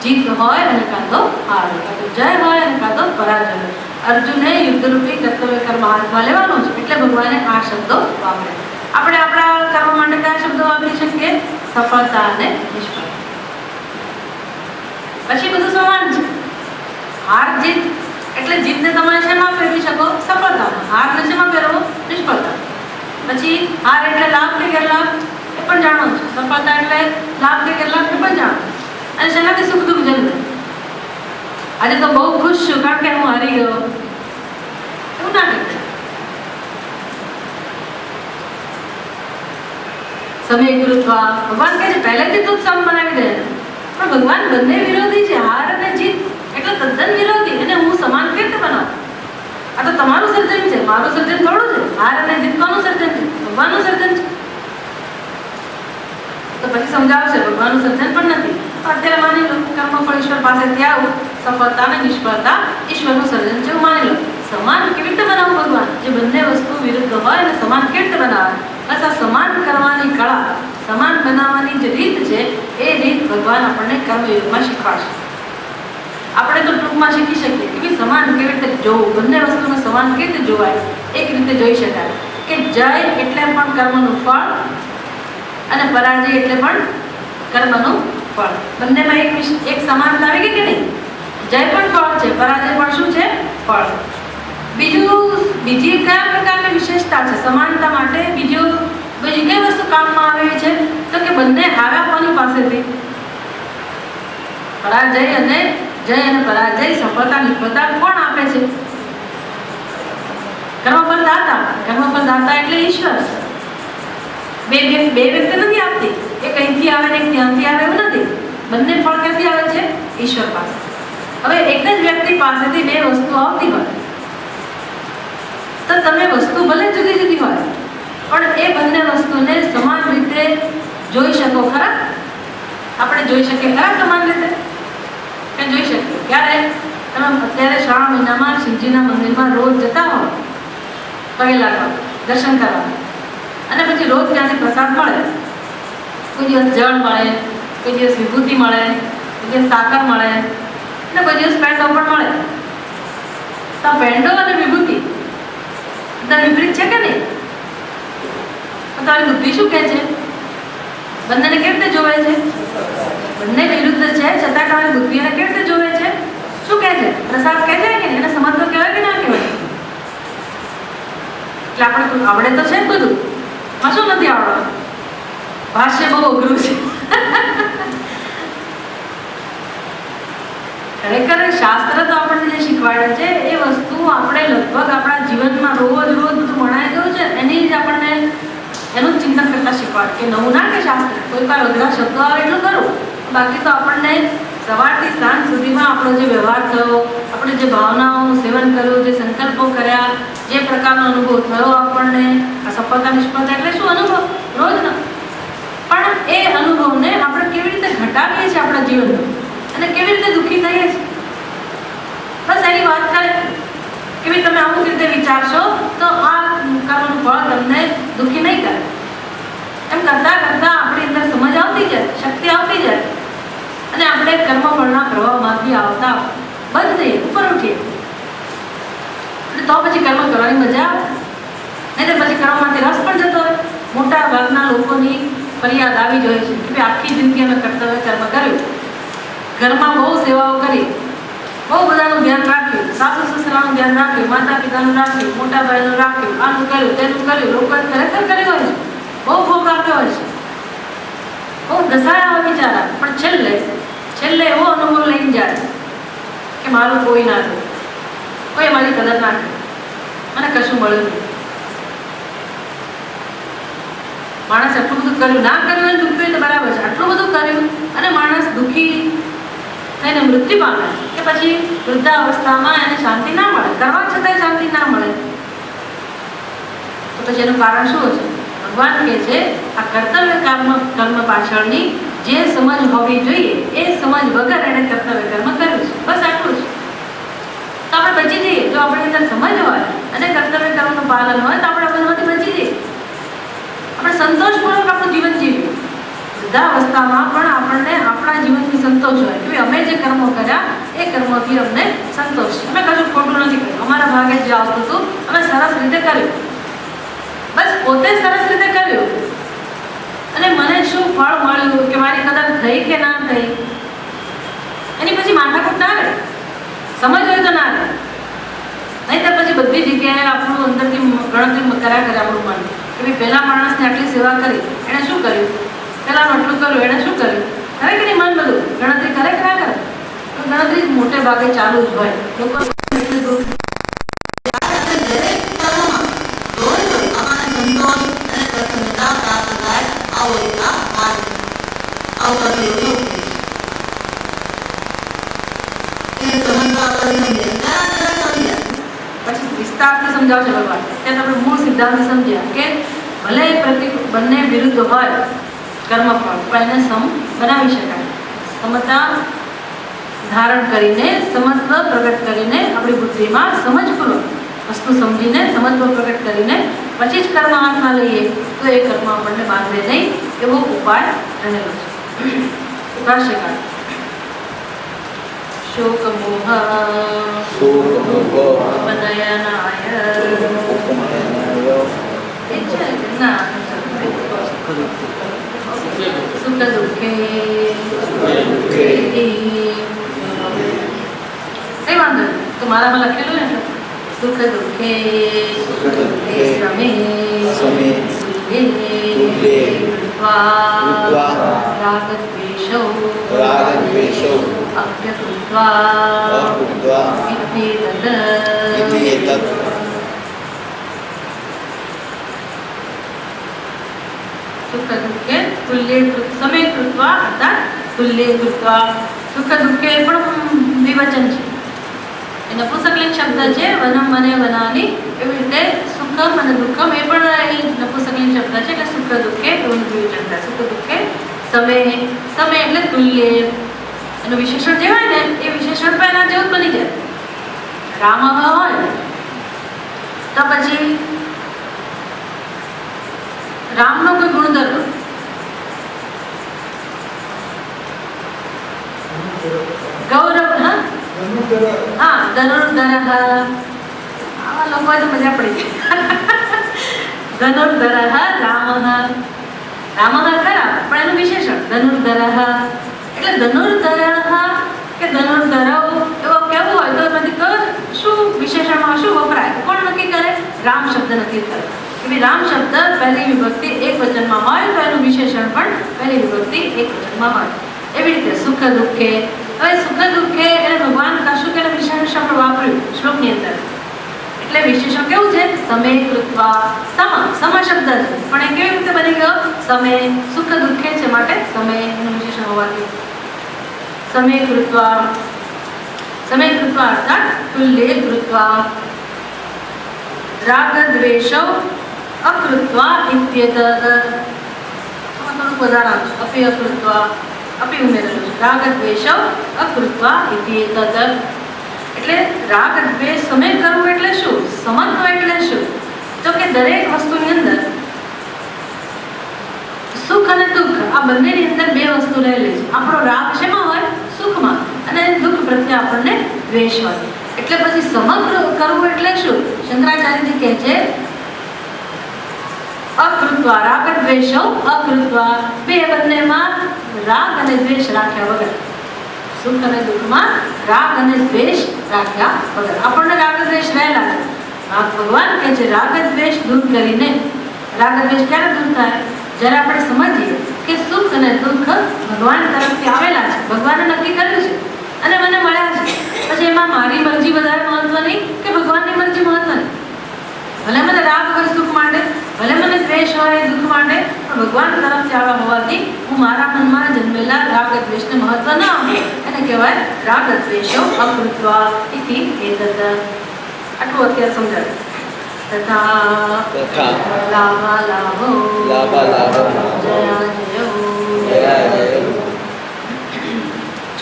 Speaker 1: જીત હોય અને કાં તો હાર હોય, કાં તો જય હોય અને કાં તો પરાજય હોય. અર્જુને યુદ્ધરૂપી કર્તવ્ય કર્મ હાથમાં લેવાનું છે એટલે ભગવાને આ શબ્દો વાપર્યા. આપણે આપણા કર્મ માટે કયા શબ્દો વાપરી શકીએ? સફળતા અને નિષ્ફળતા. પછી બધું સમાન છે. હાર જીત એટલે જીતને તમે શેમાં ફેરવી શકો? સફળતામાં. હારને શેમાં ફેરવો? નિષ્ફળતા. પછી હાર એટલે લાભ કે ગેરલાભ એ પણ જાણો છો. સફળતા એટલે લાભ કે ગેરલાભ એ પણ જાણો. અને શેનાથી સુખ દુઃખ જન્મે? આજે તો બહુ ખુશ છું કારણ કે હું હારી ગયો, એવું ના કહેવાય. સમય ગુરુત્વા ભગવાન કહે છે પહેલેથી તું સમ બનાવી દે, પણ ભગવાન બંને વિરોધી છે, હાર અને જીત એટલે તદ્દન વિરોધી. અને હું સમાન કેવી રીતે બનાવું? આ તો તમારું સર્જન છે, મારું સર્જન થોડું છે. હાર અને જીત કોનું સર્જન છે? ભગવાનનું સર્જન છે. તો પછી સમજાવશે ભગવાનનું સર્જન પણ નથી. અત્યારે માની લો કર્મફળ ઈશ્વર પાસેથી આવું, સફળતા અને નિષ્ફળતા ઈશ્વરનું સર્જન છે એવું માની લો. સમાન કેવી રીતે બનાવું ભગવાન? જે બંને વસ્તુ વિરુદ્ધ હોય અને સમાન કેવી રીતે બનાવે? બસ આ સમાન કરવાની કળા, સમાન બનાવવાની જે રીત છે એ રીત ભગવાન આપણને કર્મયોગમાં શીખવાડશે. આપણે તો ટૂંકમાં શીખી શકીએ કે ભાઈ સમાન કેવી રીતે જોવું, બંને વસ્તુનું સમાન કેવી રીતે જોવાય. એક રીતે જોઈ શકાય કે જય એટલે પણ કર્મનું ફળ અને પરાજય એટલે પણ કર્મનું ફળ. બંનેમાં એક સમાનતા આવી ગઈ કે નહીં? જય પણ ફળ છે, પરાજય પણ શું છે? ફળ. બીજી કયા પ્રકારની વિશેષતા છે સમાનતા માટે? બીજી કઈ વસ્તુ કામમાં આવે છે? તો કે બંને હારા કોની પાસેથી? પરાજય અને જય અને પરાજય, સફળતા નિષ્ફળતા કોણ આપે છે? કર્મફળદાતા. કર્મફળદાતા એટલે ઈશ્વર. બે વ્યક્તિ નથી આપતી, એક અહીંથી આવે ને એક ત્યાંથી આવે એવું નથી. બંને ફળ ક્યાંથી આવે છે? ઈશ્વર પાસે. હવે એક જ વ્યક્તિ પાસેથી બે વસ્તુ આવતી હોય તો તમે વસ્તુ ભલે જુદી જુદી હોય પણ એ બંને વસ્તુને સમાન રીતે જોઈ શકો ખરા? આપણે જોઈ શકીએ ખરા સમાન રીતે? કે જોઈ શકીએ ક્યારે? તમે અત્યારે શ્રાવણ મહિનામાં શિવજીના મંદિરમાં રોજ જતા હો પગે લાગવા, દર્શન કરવા, અને પછી રોજ ત્યાંથી પ્રસાદ મળે. કોઈ દિવસ જળ મળે, કોઈ દિવસ વિભૂતિ મળે, કોઈ દિવસ સાકર મળે અને કોઈ દિવસ પેંડો પણ મળે. તો પેંડો અને વિભૂતિ વિપરીત છે કે નહીં? તમારી બુદ્ધિ શું કહે છે? બંનેને કેવી રીતે જોવે છે? બંને વિરુદ્ધ છે છતાં તમારી બુદ્ધિને કેવી રીતે જોવે છે? શું કહે છે? પ્રસાદ કહે છે કે એને સમજતો કહેવાય કે ના કહેવાય? એટલે આપણે આવડે તો છે જ બધું, માં શું નથી આવડતું? ભાષ્ય બહુ અઘરું છે. ખરેખર શાસ્ત્ર તો આપણને જે શીખવાડે છે એ વસ્તુ આપણે લગભગ આપણા જીવનમાં રોજ બધું ભણાઈ ગયું છે, એની જ આપણને એનું ચિંતન કરતા શીખવાડે કે નવું ના કે શાસ્ત્ર કોઈ વાર અઘરા શબ્દો આવે એટલું ખરું, બાકી તો આપણને સવારથી સાંજ સુધીમાં આપણો જે વ્યવહાર થયો, આપણે જે ભાવનાઓનું સેવન કર્યું, જે સંકલ્પો કર્યા, જે પ્રકારનો અનુભવ થયો આપણને, આ સફળતા નિષ્ફળતા એટલે શું અનુભવ રોજનો, પણ એ અનુભવને આપણે કેવી રીતે ઘટાડીએ છીએ આપણા જીવનમાં અને કેવી રીતે દુઃખી થઈએ છીએ, બસ એની વાત કરે કે ભાઈ તમે અમુક રીતે વિચારશો તો આ કર્મનું ફળ તમને દુઃખી નહીં કરે. એમ કરતાં કરતાં આપણી અંદર સમજ આવતી જાય, શક્તિ આવતી જાય અને આપણે કર્મફળના પ્રવાહમાંથી આવતા બંધ થઈએ, ઉપર ઉઠીએ. તો પછી કર્મ કરવાની મજા આવે, નહીં તો પછી કર્મમાંથી રસ પણ જતો હોય. મોટા ભાગના લોકોની ફરિયાદ આવી જ હોય છે કે ભાઈ આખી જિંદગી અમે કર્તવ્ય કર્મ કર્યું, ઘરમાં બહુ સેવાઓ કરી, બહુ બધાનું ધ્યાન રાખ્યું, સાસુ સસરાનું ધ્યાન રાખ્યું, માતા પિતાનું રાખ્યું, મોટા ભાઈનું રાખ્યું, આનું કર્યું તેનું કર્યું, લોકોએ ખરેખર કર્યું હોય છે, બહુ ભોગ આપ્યો હોય છે, બહુ ઘસાયા હોય બિચારા, પણ છેલ્લે એવો અનુભવ લઈને જાય કે મારું કોઈ ના થયું, કોઈ મારી કદર ના કરે, મને કશું મળ્યું નહીં. માણસ આટલું બધું કર્યું, ના કર્યું હોય દુઃખી તો બરાબર છે, આટલું બધું કર્યું અને માણસ દુઃખી થઈને મૃત્યુ પામે કે પછી વૃદ્ધાવસ્થામાં એને શાંતિ ના મળે, કરવા છતાંય શાંતિ ના મળે, તો પછી એનું કારણ શું છે? ભગવાન કહે છે આ કર્તવ્ય કર્મ પાછળની જે સમજ હોવી જોઈએ એ સમજ વગર એને કર્તવ્ય કર્મ કર્યું છે, બસ આટલું છે. તો આપણે બચી જઈએ, જો આપણે અંદર સમજ હોય અને કર્તવ્ય કર્મનું પાલન હોય તો આપણે બધામાંથી બચી જઈએ, આપણે સંતોષપૂર્વક આપણું જીવન જીવીએ. વૃદ્ધાવસ્થામાં પણ આપણને આપણા જીવનથી સંતોષ હોય કે અમે જે કર્મો કર્યા એ કર્મોથી અમને સંતોષ છે, અમે કશું ખોટું નથી કર્યું, અમારા ભાગે જે આવતું હતું અમે સરસ રીતે કર્યું, બસ પોતે સરસ રીતે કર્યું અને મને શું ફળ મળ્યું કે મારી કદર થઈ કે ના થઈ એની પછી માથાકૂટ ના રહે, સમજ હોય તો ના રહે, નહીં તો પછી બધી જગ્યાએ આપણું અંદરથી ગણતરી કર્યા કરે આપણું મન કે ભાઈ પહેલા માણસને આટલી સેવા કરી એણે શું કર્યું, પહેલાનું આટલું કર્યું એણે શું કર્યું, કરે કે નહીં મન બધું ગણતરી કરે કે ના કરે? તો ગણતરી મોટે ભાગે ચાલુ જ હોય. લોકો પછી વિસ્તારથી સમજાવશે ભગવાન. ત્યાં આપણે મૂળ સિદ્ધાંત સમજ્યા કે ભલે બંને વિરુદ્ધ હોય કર્મફળ, પણ એને સમ બનાવી શકાય. સમતા ધારણ કરીને, સમત્વ પ્રગટ કરીને આપણી બુદ્ધિમાં સમજપૂર્વક વસ્તુ સમજીને સમત્વ પ્રગટ કરીને પછી જ કર્મ હાથમાં લઈએ તો એ કર્મ આપણને બાંધે નહીં, એવો ઉપાય રહેલો છે. ભાષ્યકાર શોકમોહ ઉપનયનાય સુખ દુઃખે કઈ વાંધો નહીં, તો મારામાં લખેલું ને સુખ દુઃખે સમે
Speaker 2: રાગદ્વેષૌ
Speaker 1: અપ્યકૃત્વા
Speaker 2: ઇત્યેતत्
Speaker 1: સુખ દુઃખે તુલ્ય સમે કૃત્વા અર્થાત તુલ્ય કૃત્વા. સુખ દુઃખે પણ વિવચન છે, એ નપુંસકલિંગ શબ્દ છે, વનમ મને વનાની, એવી રીતે સુખમ અને દુઃખમ એ પણ એ નપુંસકલિંગ શબ્દ છે એટલે સુખ દુઃખે એવું વિવચન થાય. સુખ દુઃખે સમે એટલે તુલ્ય, એનું વિશેષણ જે હોય ને એ વિશેષણ પણ એના જેવું બની જાય. રામ હોય તો પછી રામનો કોઈ ગુણધર્મ ગૌરવ, હા ધનુર્ધર, આવા લોકો તો મજા પડી ગઈ. ધનુર્ધર રામ, રામ ખરા પણ એનું વિશેષણ ધનુર્ધર, એટલે ધનુર્ધર કે ધનુર્ધરવ એવો કેવું હોય તો એમાંથી કયો શું વિશેષણમાં શું વપરાય કોણ નક્કી કરે? રામ શબ્દ નક્કી કરે કે ભાઈ રામ શબ્દ પહેલી વિભક્તિ એક વચનમાં હોય તો એનું વિશેષણ પણ પહેલી વિભક્તિ એક વચનમાં હોય. એવી રીતે સુખ દુઃખે, હવે સુખ દુઃખે એટલે ભગવાન કશું કે વિશેષણ વાપર્યું શ્લોકની અંદર, એટલે વિશેષણ કેવું છે? સમે કૃત્વા. સમ શબ્દ છે પણ એ કેવી રીતે બની ગયો? સમે, સુખ દુઃખે છે માટે સમે એનું વિશેષણ હોવાથી સમે કૃત્વા. સમે કૃત્વા અર્થાત તુલ્ય કૃત્વા. રાગ દ્વેષૌ અકૃત્વા ઇત્યેતત. થોડુંક વધારે આવશે, અપી અકૃત્વા, અપી ઉમેરેલું છે. રાગ દ્વેષૌ અકૃત્વા ઇત્યેતત એટલે રાગ દ્વેષ સમે કરવું એટલે શું? સમત્વ એટલે શું? તો કે દરેક વસ્તુની અંદર સુખ અને દુઃખ આ બંનેની અંદર બે વસ્તુ રહેલી છે. આપણો રાગ શેમાં હોય? સુખમાં, અને દુઃખ પ્રત્યે આપણને દ્વેષ હોય. એટલે પછી સમગ્ર કરવું એટલે શું? શંકરાચાર્યજી કહે છે અકૃત્વા રાગ દ્વેષૌ અકૃત્વા, બે બંનેમાં રાગ અને દ્વેષ રાખ્યા વગર, સુખ અને દુઃખમાં રાગ અને દ્વેષ રાખ્યા વગર. આપણને રાગ દ્વેષ રહેલા છે, ભગવાન કહે છે રાગ દ્વેષ દૂર કરીને. રાગ દ્વેષ ક્યારે દૂર થાય? જ્યારે આપણે સમજીએ કે સુખ અને દુઃખ ભગવાન તરફથી આવેલા છે, ભગવાને નક્કી કર્યું છે અને મને મળ્યા છે. પછી એમાં મારી મરજી વધારે મહત્વની કે ભગવાનની મરજી મહત્વની? ભલે મને રાગ હોય સુખ માટે, ભલે મને દ્વેષ હોય દુઃખ માટે, પણ ભગવાન તરફથી આવ્યા હોવાથી હું મારા મનમાં જન્મેલા રાગ દ્વેષને મહત્વ ન આપું. એને કહેવાય રાગ દ્વેષો અકૃત્વા ઇતિ એતદ. આટલું અત્યારે સમજાવ્યું. તથા લાભાલાભો જયા જયો ચ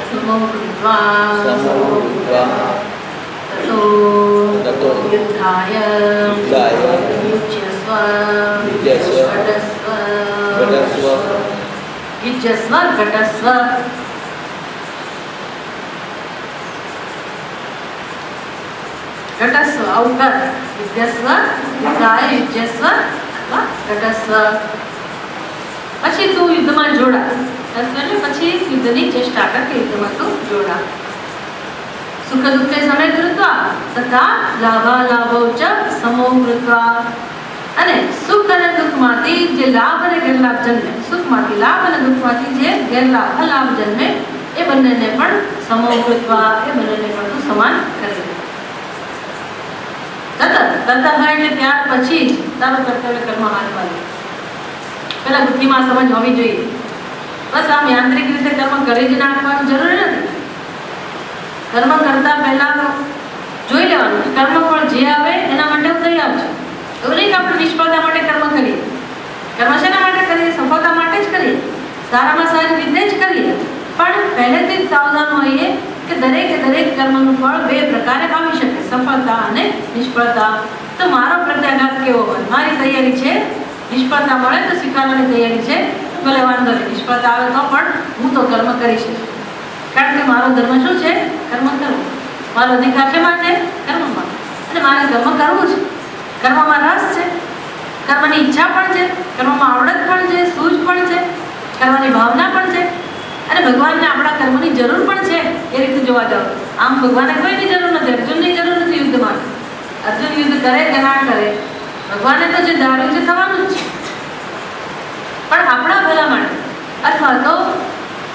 Speaker 1: સમો કૃત્વા તતો યુદ્ધાય યુજ્યસ્વ ઘટસ્વ ઘટસ્વ અવકર યુદ્ધસ્વ યુદ્ધાય યુજ્યસ્વ અથવા ઘટસ્વ. પછી તું યુદ્ધમાં જોડા. એટલે પછી યુદ્ધની ચેષ્ટા કર કે યુદ્ધમાં તું જોડા. સુખ દુઃખે સમય કૃત્વા તથા લાભાલાભો ચ સમો કૃત્વા. અને સુખ અને દુઃખમાંથી જે લાભ અને ગેરલાભ જન્મે, સુખમાંથી લાભ અને દુઃખમાંથી જે ગેરલાભ અલાભ જન્મે એ બંનેને પણ સમો કૃત્વા, એ બંનેને પણ તું સમાન કરી દે. કરતા હોય એટલે ત્યાર પછી જ તારું કર્તવ્ય કર્મ હાથમાં લે. પેલા બુદ્ધિમાં સમજ હોવી જોઈએ. બસ આમ યાંત્રિક રીતે કર્મ કરી જ નાખવાનું જરૂરી નથી. કર્મ કરતા પહેલા જોઈ લેવાનું કે કર્મ ફળ જે આવે એના માટે હું તૈયાર છું. એવું નહીં કે આપણે નિષ્ફળતા માટે કર્મ કરીએ. કર્મ શેના માટે કરીએ? સફળતા માટે જ કરીએ, સારામાં સારી રીતે જ કરીએ. પણ પહેલેથી જ સાવધાન હોઈએ કે દરેકે દરેક કર્મનું ફળ બે પ્રકારે આવી શકે, સફળતા અને નિષ્ફળતા. તો મારો પ્રત્યાઘાત કેવો હોય? મારી તૈયારી છે, નિષ્ફળતા મળે તો સ્વીકારવાની તૈયારી છે, ભલે વાંધો નહીં, નિષ્ફળતા આવે તો પણ હું તો કર્મ કરીશ. કારણ કે મારો ધર્મ શું છે? કર્મ કરવું. મારો અધિકાર છે માટે કર્મમાં, અને મારે કર્મ કરવું છે. કર્મમાં રસ છે, કર્મની ઈચ્છા પણ છે, કર્મમાં આવડત પણ છે, સૂઝ પણ છે, કરવાની ભાવના પણ છે, અને ભગવાનને આપણા કર્મની જરૂર પણ છે. એ રીતે જોવા જાઓ આમ ભગવાનને કોઈની જરૂર નથી, અર્જુનની જરૂર નથી યુદ્ધ માટે. અર્જુન યુદ્ધ કરે કે ના કરે, ભગવાને તો જે ધાર્યું છે થવાનું જ છે. પણ આપણા ભલા માટે અથવા તો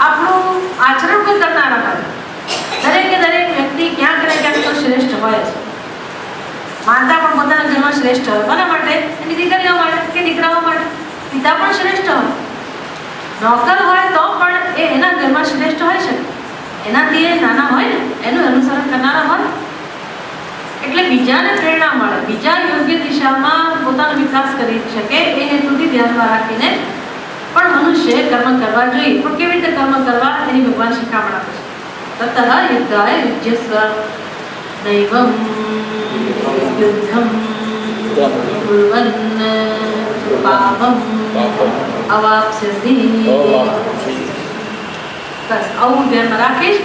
Speaker 1: આપણું આચરણ કોઈ કરનારા માટે દરેકે દરેક વ્યક્તિ ક્યાંક ને ક્યાંક તો શ્રેષ્ઠ હોય છે. માતા પણ પોતાના ઘરમાં શ્રેષ્ઠ હોય. કોના માટે? એની દીકરીઓ માટે કે દીકરાઓ માટે. પિતા પણ શ્રેષ્ઠ હોય. નોકર હોય તો પણ એ એના ઘરમાં શ્રેષ્ઠ હોય શકે. એનાથી એ નાના હોય ને, એનું અનુસરણ કરનારા હોય. એટલે બીજાને પ્રેરણા મળે, બીજા યોગ્ય દિશામાં પોતાનો વિકાસ કરી શકે એ હેતુથી ધ્યાનમાં રાખીને પણ મનુષ્ય કર્મ કરવા જોઈએ. પણ કેવી રીતે કર્મ કરવા એની ભગવાન શિખામણ આપે છે. તતઃ યુદ્ધાય યુજ્યસ્વ નૈવં યુદ્ધં કુર્વન્ન પાપં અવાપ્સ્યસि. બસ આવું ધ્યાનમાં રાખીશ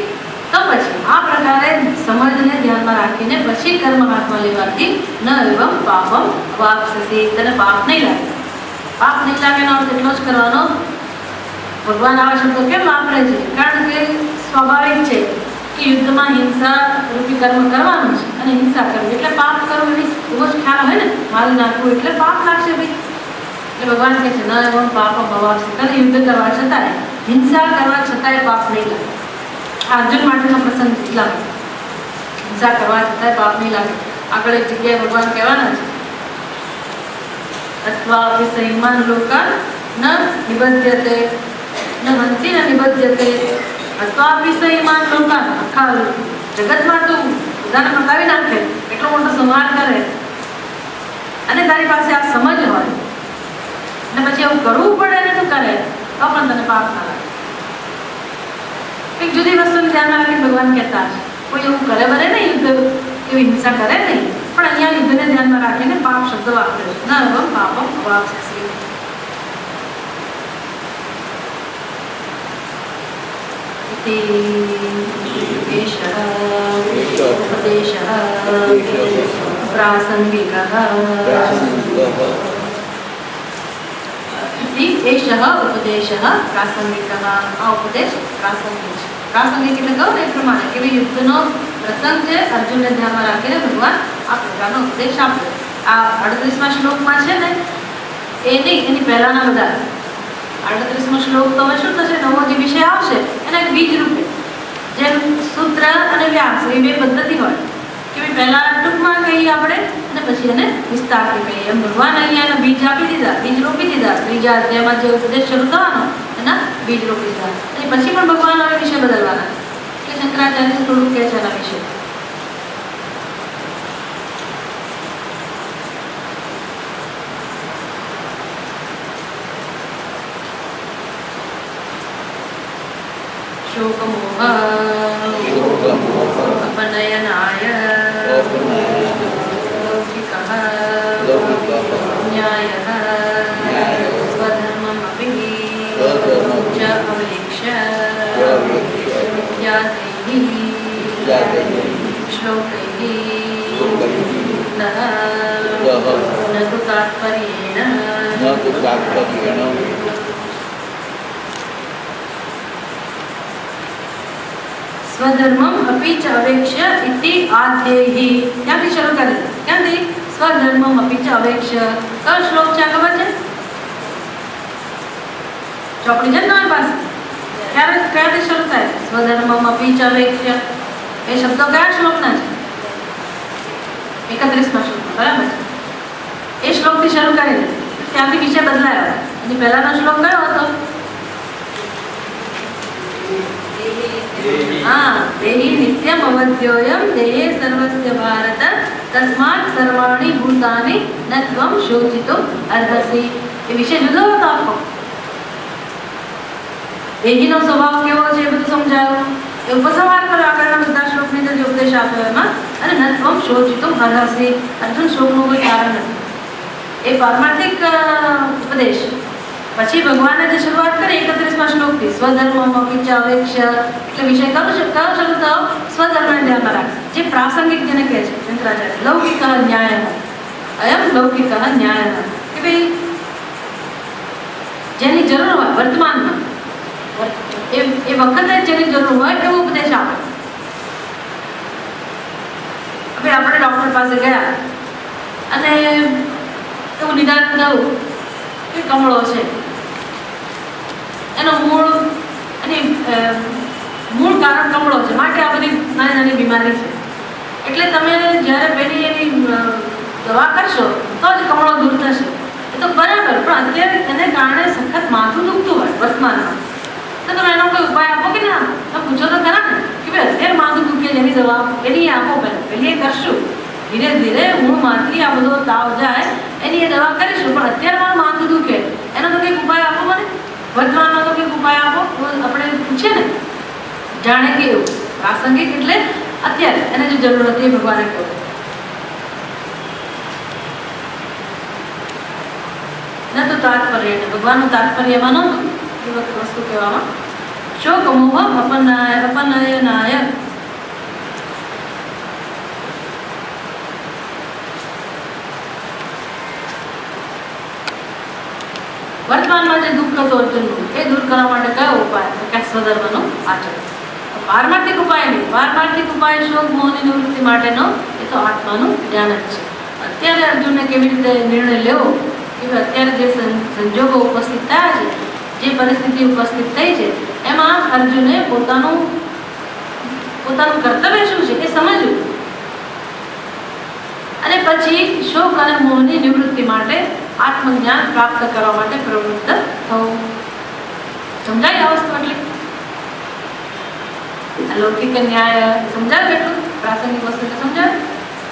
Speaker 1: તો પછી આ પ્રકારે સમજને ધ્યાનમાં રાખીને પછી કર્મ હાથમાં લેવાથી ન એવં પાપમ અવાપ્સ્યસि. તને પાપ નહીં લાગે. પાપ નહીં લાગે એનો અર્થ એટલો જ કરવાનો, ભગવાન આવા શબ્દો કેમ વાપરે છે? કારણ કે સ્વાભાવિક છે કે યુદ્ધમાં હિંસા રૂપી કર્મ કરવાનું છે, અને હિંસા કરવી એટલે પાપ કરવું એવી એવો જ ખ્યાલ હોય ને. મારી નાખવું એટલે પાપ લાગશે ભાઈ. એટલે ભગવાન કહે છે ન એવં પાપમ અવાપ્સ્યસि. તને યુદ્ધ કરવા છતાંય, હિંસા કરવા છતાંય પાપ નહીં લાગે. અર્જુન માટેનો પ્રસંગ એટલા હિંસા કરવા છતાંય પાપ નહીં લાગે. આગળ એક જગ્યાએ ભગવાન કહેવાના છે અથવા વિષયમાન લોકા ન નિબધ્યતે ન હંસી ન નિબધ્યતે અથવા વિષયમાન લોકા. આખા જગતમાં તું બધાને પતાવી નાખે, એટલો મોટો સંહાર કરે, અને તારી પાસે આ સમજ હોય અને પછી એવું કરવું પડે ને તું કરે તો પણ તને પાપ ના લાગે. એક જુદી વસ્તુને ધ્યાનમાં રાખીને ભગવાન કહેતા છે કોઈ એવું કરે બને નહીં, યુદ્ધ એવી હિંસા કરે નહીં, પણ અહીંયા યુદ્ધને ધ્યાનમાં રાખીને પાપ શબ્દ વાપરે છે. ન એવં પાપમ અવાપ્સ્યસि. ઉપદેશઃ પ્રાસંગિકઃ. એષઃ ઉપદેશઃ પ્રાસંગિકઃ. આ ઉપદેશ પ્રાસંગિક છે. પ્રાસંગિક એટલે કહું ને એ પ્રમાણે કે ભાઈ યુદ્ધનો પ્રસંગ છે, અર્જુનને ધ્યાનમાં રાખીને ભગવાન આ પ્રકારનો ઉપદેશ આપ્યો. આ 38મા શ્લોકમાં છે ને એ નહીં, એની પહેલાના બધા 38મો શ્લોક તો હવે શું થશે? નવો જે વિષય આવશે એના એક બીજ રૂપે, જેમ સૂત્ર અને વ્યાસ એ બે પદ્ધતિ હોય કે ભાઈ પહેલા ટૂંકમાં કહીએ આપણે અને પછી એને વિસ્તારથી કહીએ. એમ ભગવાન અહીંયા એના બીજ આપી દીધા, બીજ રોપી દીધા. ત્રીજા અધ્યાયમાં જે ઉપદેશ શરૂ થવાનો એના બીજ રોપી દીધા. અને પછી પણ ભગવાન હવે વિષય બદલવાના કે શંકરાચાર્ય થોડુંક કહે છે એના વિશે. शोकमोह अपनयनाय लौकिकः न्यायः स्वधर्ममपि च अवेक्ष्य इत्यादैः श्लोकैः न तु तात्पर्येण स्वधर्मम अपि च अवेक्ष्य इति आद्यैहि. ક્યાંથી શરૂ કરે? ક્યાંથી? સ્વધર્મમ अपि च अवेक्ष्य. કયો શ્લોક છે? ખબર છે? ચોપડી છે તમારી પાસે? ક્યાંથી શરૂ થાય? સ્વધર્મમ अपि च अवेक्ष्य. એ શબ્દો કયા શ્લોકના છે? 31મા શ્લોક, બરાબર છે. એ શ્લોકથી શરૂ કરીને ત્યાંથી વિષય બદલાયો. અને પહેલાનો શ્લોક કયો હતો? देहि नित्यम अवध्योयम देहे सर्वस्य भारत तस्मात् सर्वाणि भूतानि न त्वं शोचितो अर्हसि. એ વિષય જુદો હતો આખો. દેહીનો સ્વભાવ કેવો છે એ બધું સમજાયું. એ ઉપસંહાર કર્યો આગળના બધા શ્લોકની અંદર જે ઉપદેશ આપ્યો એમાં. અને ન ત્વં શોચિતો અર્હસि. અર્જુન શોકનું કોઈ કારણ નથી. એ પારમાર્થિક ઉપદેશ. પછી ભગવાને જે શરૂઆત કરી 31મા શ્લોકથી સ્વધર્મમ अपि च अवेक्ष्य, એટલે વિષય કયો શરૂ થયો? સ્વધર્મને ધ્યાનમાં રાખ. જે પ્રાસંગિક જેને કહે છે શંકરાચાર્ય, લૌકિક ન્યાય, અયમ લૌકિક ન્યાય, કે ભાઈ જેની જરૂર હોય વર્તમાનમાં એ વખતે જેની જરૂર હોય એવો ઉપદેશ આપે. હવે આપણે ડૉક્ટર પાસે ગયા અને એવું નિદાન થયું કે કમળો છે, એનો મૂળ કારણ કમળો છે, માટે આ બધી નાની નાની બીમારી છે. એટલે તમે જ્યારે પેલી એની દવા કરશો તો જ કમળો દૂર થશે. એ તો બરાબર, પણ અત્યારે એને કારણે સખત માથું દુખતું હોય વર્તમાનમાં, તો તમે એનો કોઈ ઉપાય આપો કે ના? તમે પૂછો તો ખરા ને કે ભાઈ અત્યારે માથું દુખે જેની દવા એની આપો. પહેલી એ કરશું, ધીરે ધીરે મૂળમાંથી આ બધો તાવ જાય એની એ દવા કરીશું. પણ અત્યારે મારું માથું દુખે એનો તો કંઈક ઉપાય આપો મને, વર્તમાનનો તો કંઈક ઉપાય આપો. આપણે પૂછીએ ને, જાણે કે એવું પ્રાસંગિક એટલે અત્યારે એને જે જરૂર હતી એ ભગવાને કહ્યું. ન તો તાત્પર્ય, ભગવાનનું તાત્પર્યમાં નહોતું એ વસ્તુ કહેવામાં. શોક મોહ અપનયનાય. વર્તમાનમાં જે દુઃખ હતું અર્જુનનું એ દૂર કરવા માટે કયો ઉપાય? કે સ્વધર્મનું આચરણ. પારમાર્થિક ઉપાય નહીં. પારમાર્થિક ઉપાય શોક મોહની નિવૃત્તિ માટેનો એ તો આત્માનું જ્ઞાન જ છે. અત્યારે અર્જુનને કેવી રીતે નિર્ણય લેવો, કે અત્યારે જે સંજોગો ઉપસ્થિત થયા છે, જે પરિસ્થિતિ ઉપસ્થિત થઈ છે, એમાં અર્જુને પોતાનું કર્તવ્ય શું છે એ સમજવું અને પછી શોક અને મોહની નિવૃત્તિ માટે આત્મજ્ઞાન પ્રાપ્ત કરવા માટે પ્રવૃત્ત થવું. સમજાય આ વસ્તુ? એટલે લૌકિક ન્યાય સમજાય કેટલું પ્રાસંગિક વસ્તુ સમજાય.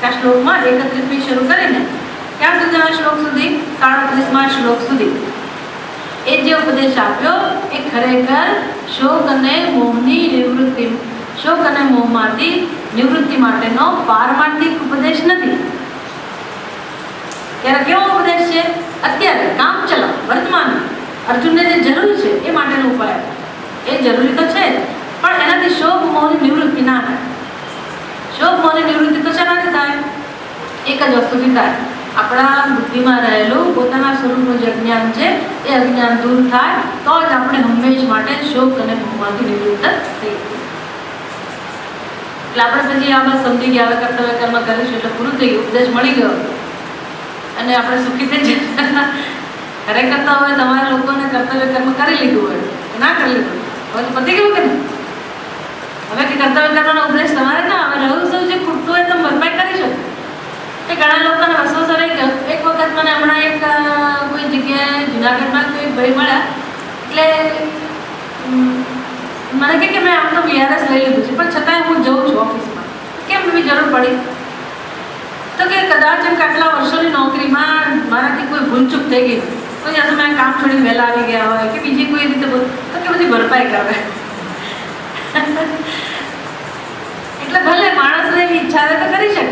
Speaker 1: આ શ્લોકમાં 31મી શરૂ કરીને ક્યાં સુધીના શ્લોક સુધી? 37મા શ્લોક સુધી એ જે ઉપદેશ આપ્યો એ ખરેખર શોક અને મોહની નિવૃત્તિ, શોક અને મોહમાંથી નિવૃત્તિ માટેનો પારમાર્થિક ઉપદેશ નથી. ત્યારે કેવો ઉપદેશ છે? અત્યારે કામ ચલાવ, વર્તમાન અર્જુનને જે જરૂરી છે એ માટેનો ઉપાય. એ જરૂરી તો છે પણ એનાથી શોક મોહની નિવૃત્તિ ના થાય. શોક મોહની નિવૃત્તિ તો શેનાથી થાય? એક જ વસ્તુથી થાય, આપણા બુદ્ધિમાં રહેલું પોતાના સ્વરૂપનું જે અજ્ઞાન છે એ અજ્ઞાન દૂર થાય તો જ આપણે હંમેશ માટે શોક અને મોહમાંથી નિવૃત્ત થઈએ. એટલે આપણે પછી આ બસ સમજી ગયા, હવે કર્તવ્ય કર્મ કરીશું એટલે પૂરું થઈ ગયું, ઉપદેશ મળી ગયો અને આપણે સુખી થઈ જઈએ. ખરેખર તો હવે તમારા લોકોને કર્તવ્ય કર્મ કરી હવે તો પતી ગયું કે નહીં? હવે કે કર્તવ્ય કરવાનો ઉપદેશ તમારે ના, હવે રહું સૌ જે ખૂટતું હોય તો ભરપાઈ કરી શકો. એ ઘણા લોકોને અફસોસ રહી ગયો. એક વખત મને હમણાં એક કોઈ જગ્યાએ જુનાગઢમાં કોઈ ભાઈ મળ્યા, એટલે મને કહે કે મેં આમ તો બીઆરએસ લઈ લીધું છે પણ છતાંય હું જઉં છું ઓફિસમાં. કેમ એવી જરૂર પડી? તો કે કદાચ એમ કે આટલા વર્ષોની નોકરીમાં મારાથી કોઈ ભૂલચૂક થઈ ગઈ, તો યા તો મેં કામ છોડીને વહેલા આવી ગયા હોય કે બીજી કોઈ રીતે તો કે બધી ભરપાઈ કરે. એટલે ભલે માણસને એવી ઈચ્છા હોય તો કરી શકે,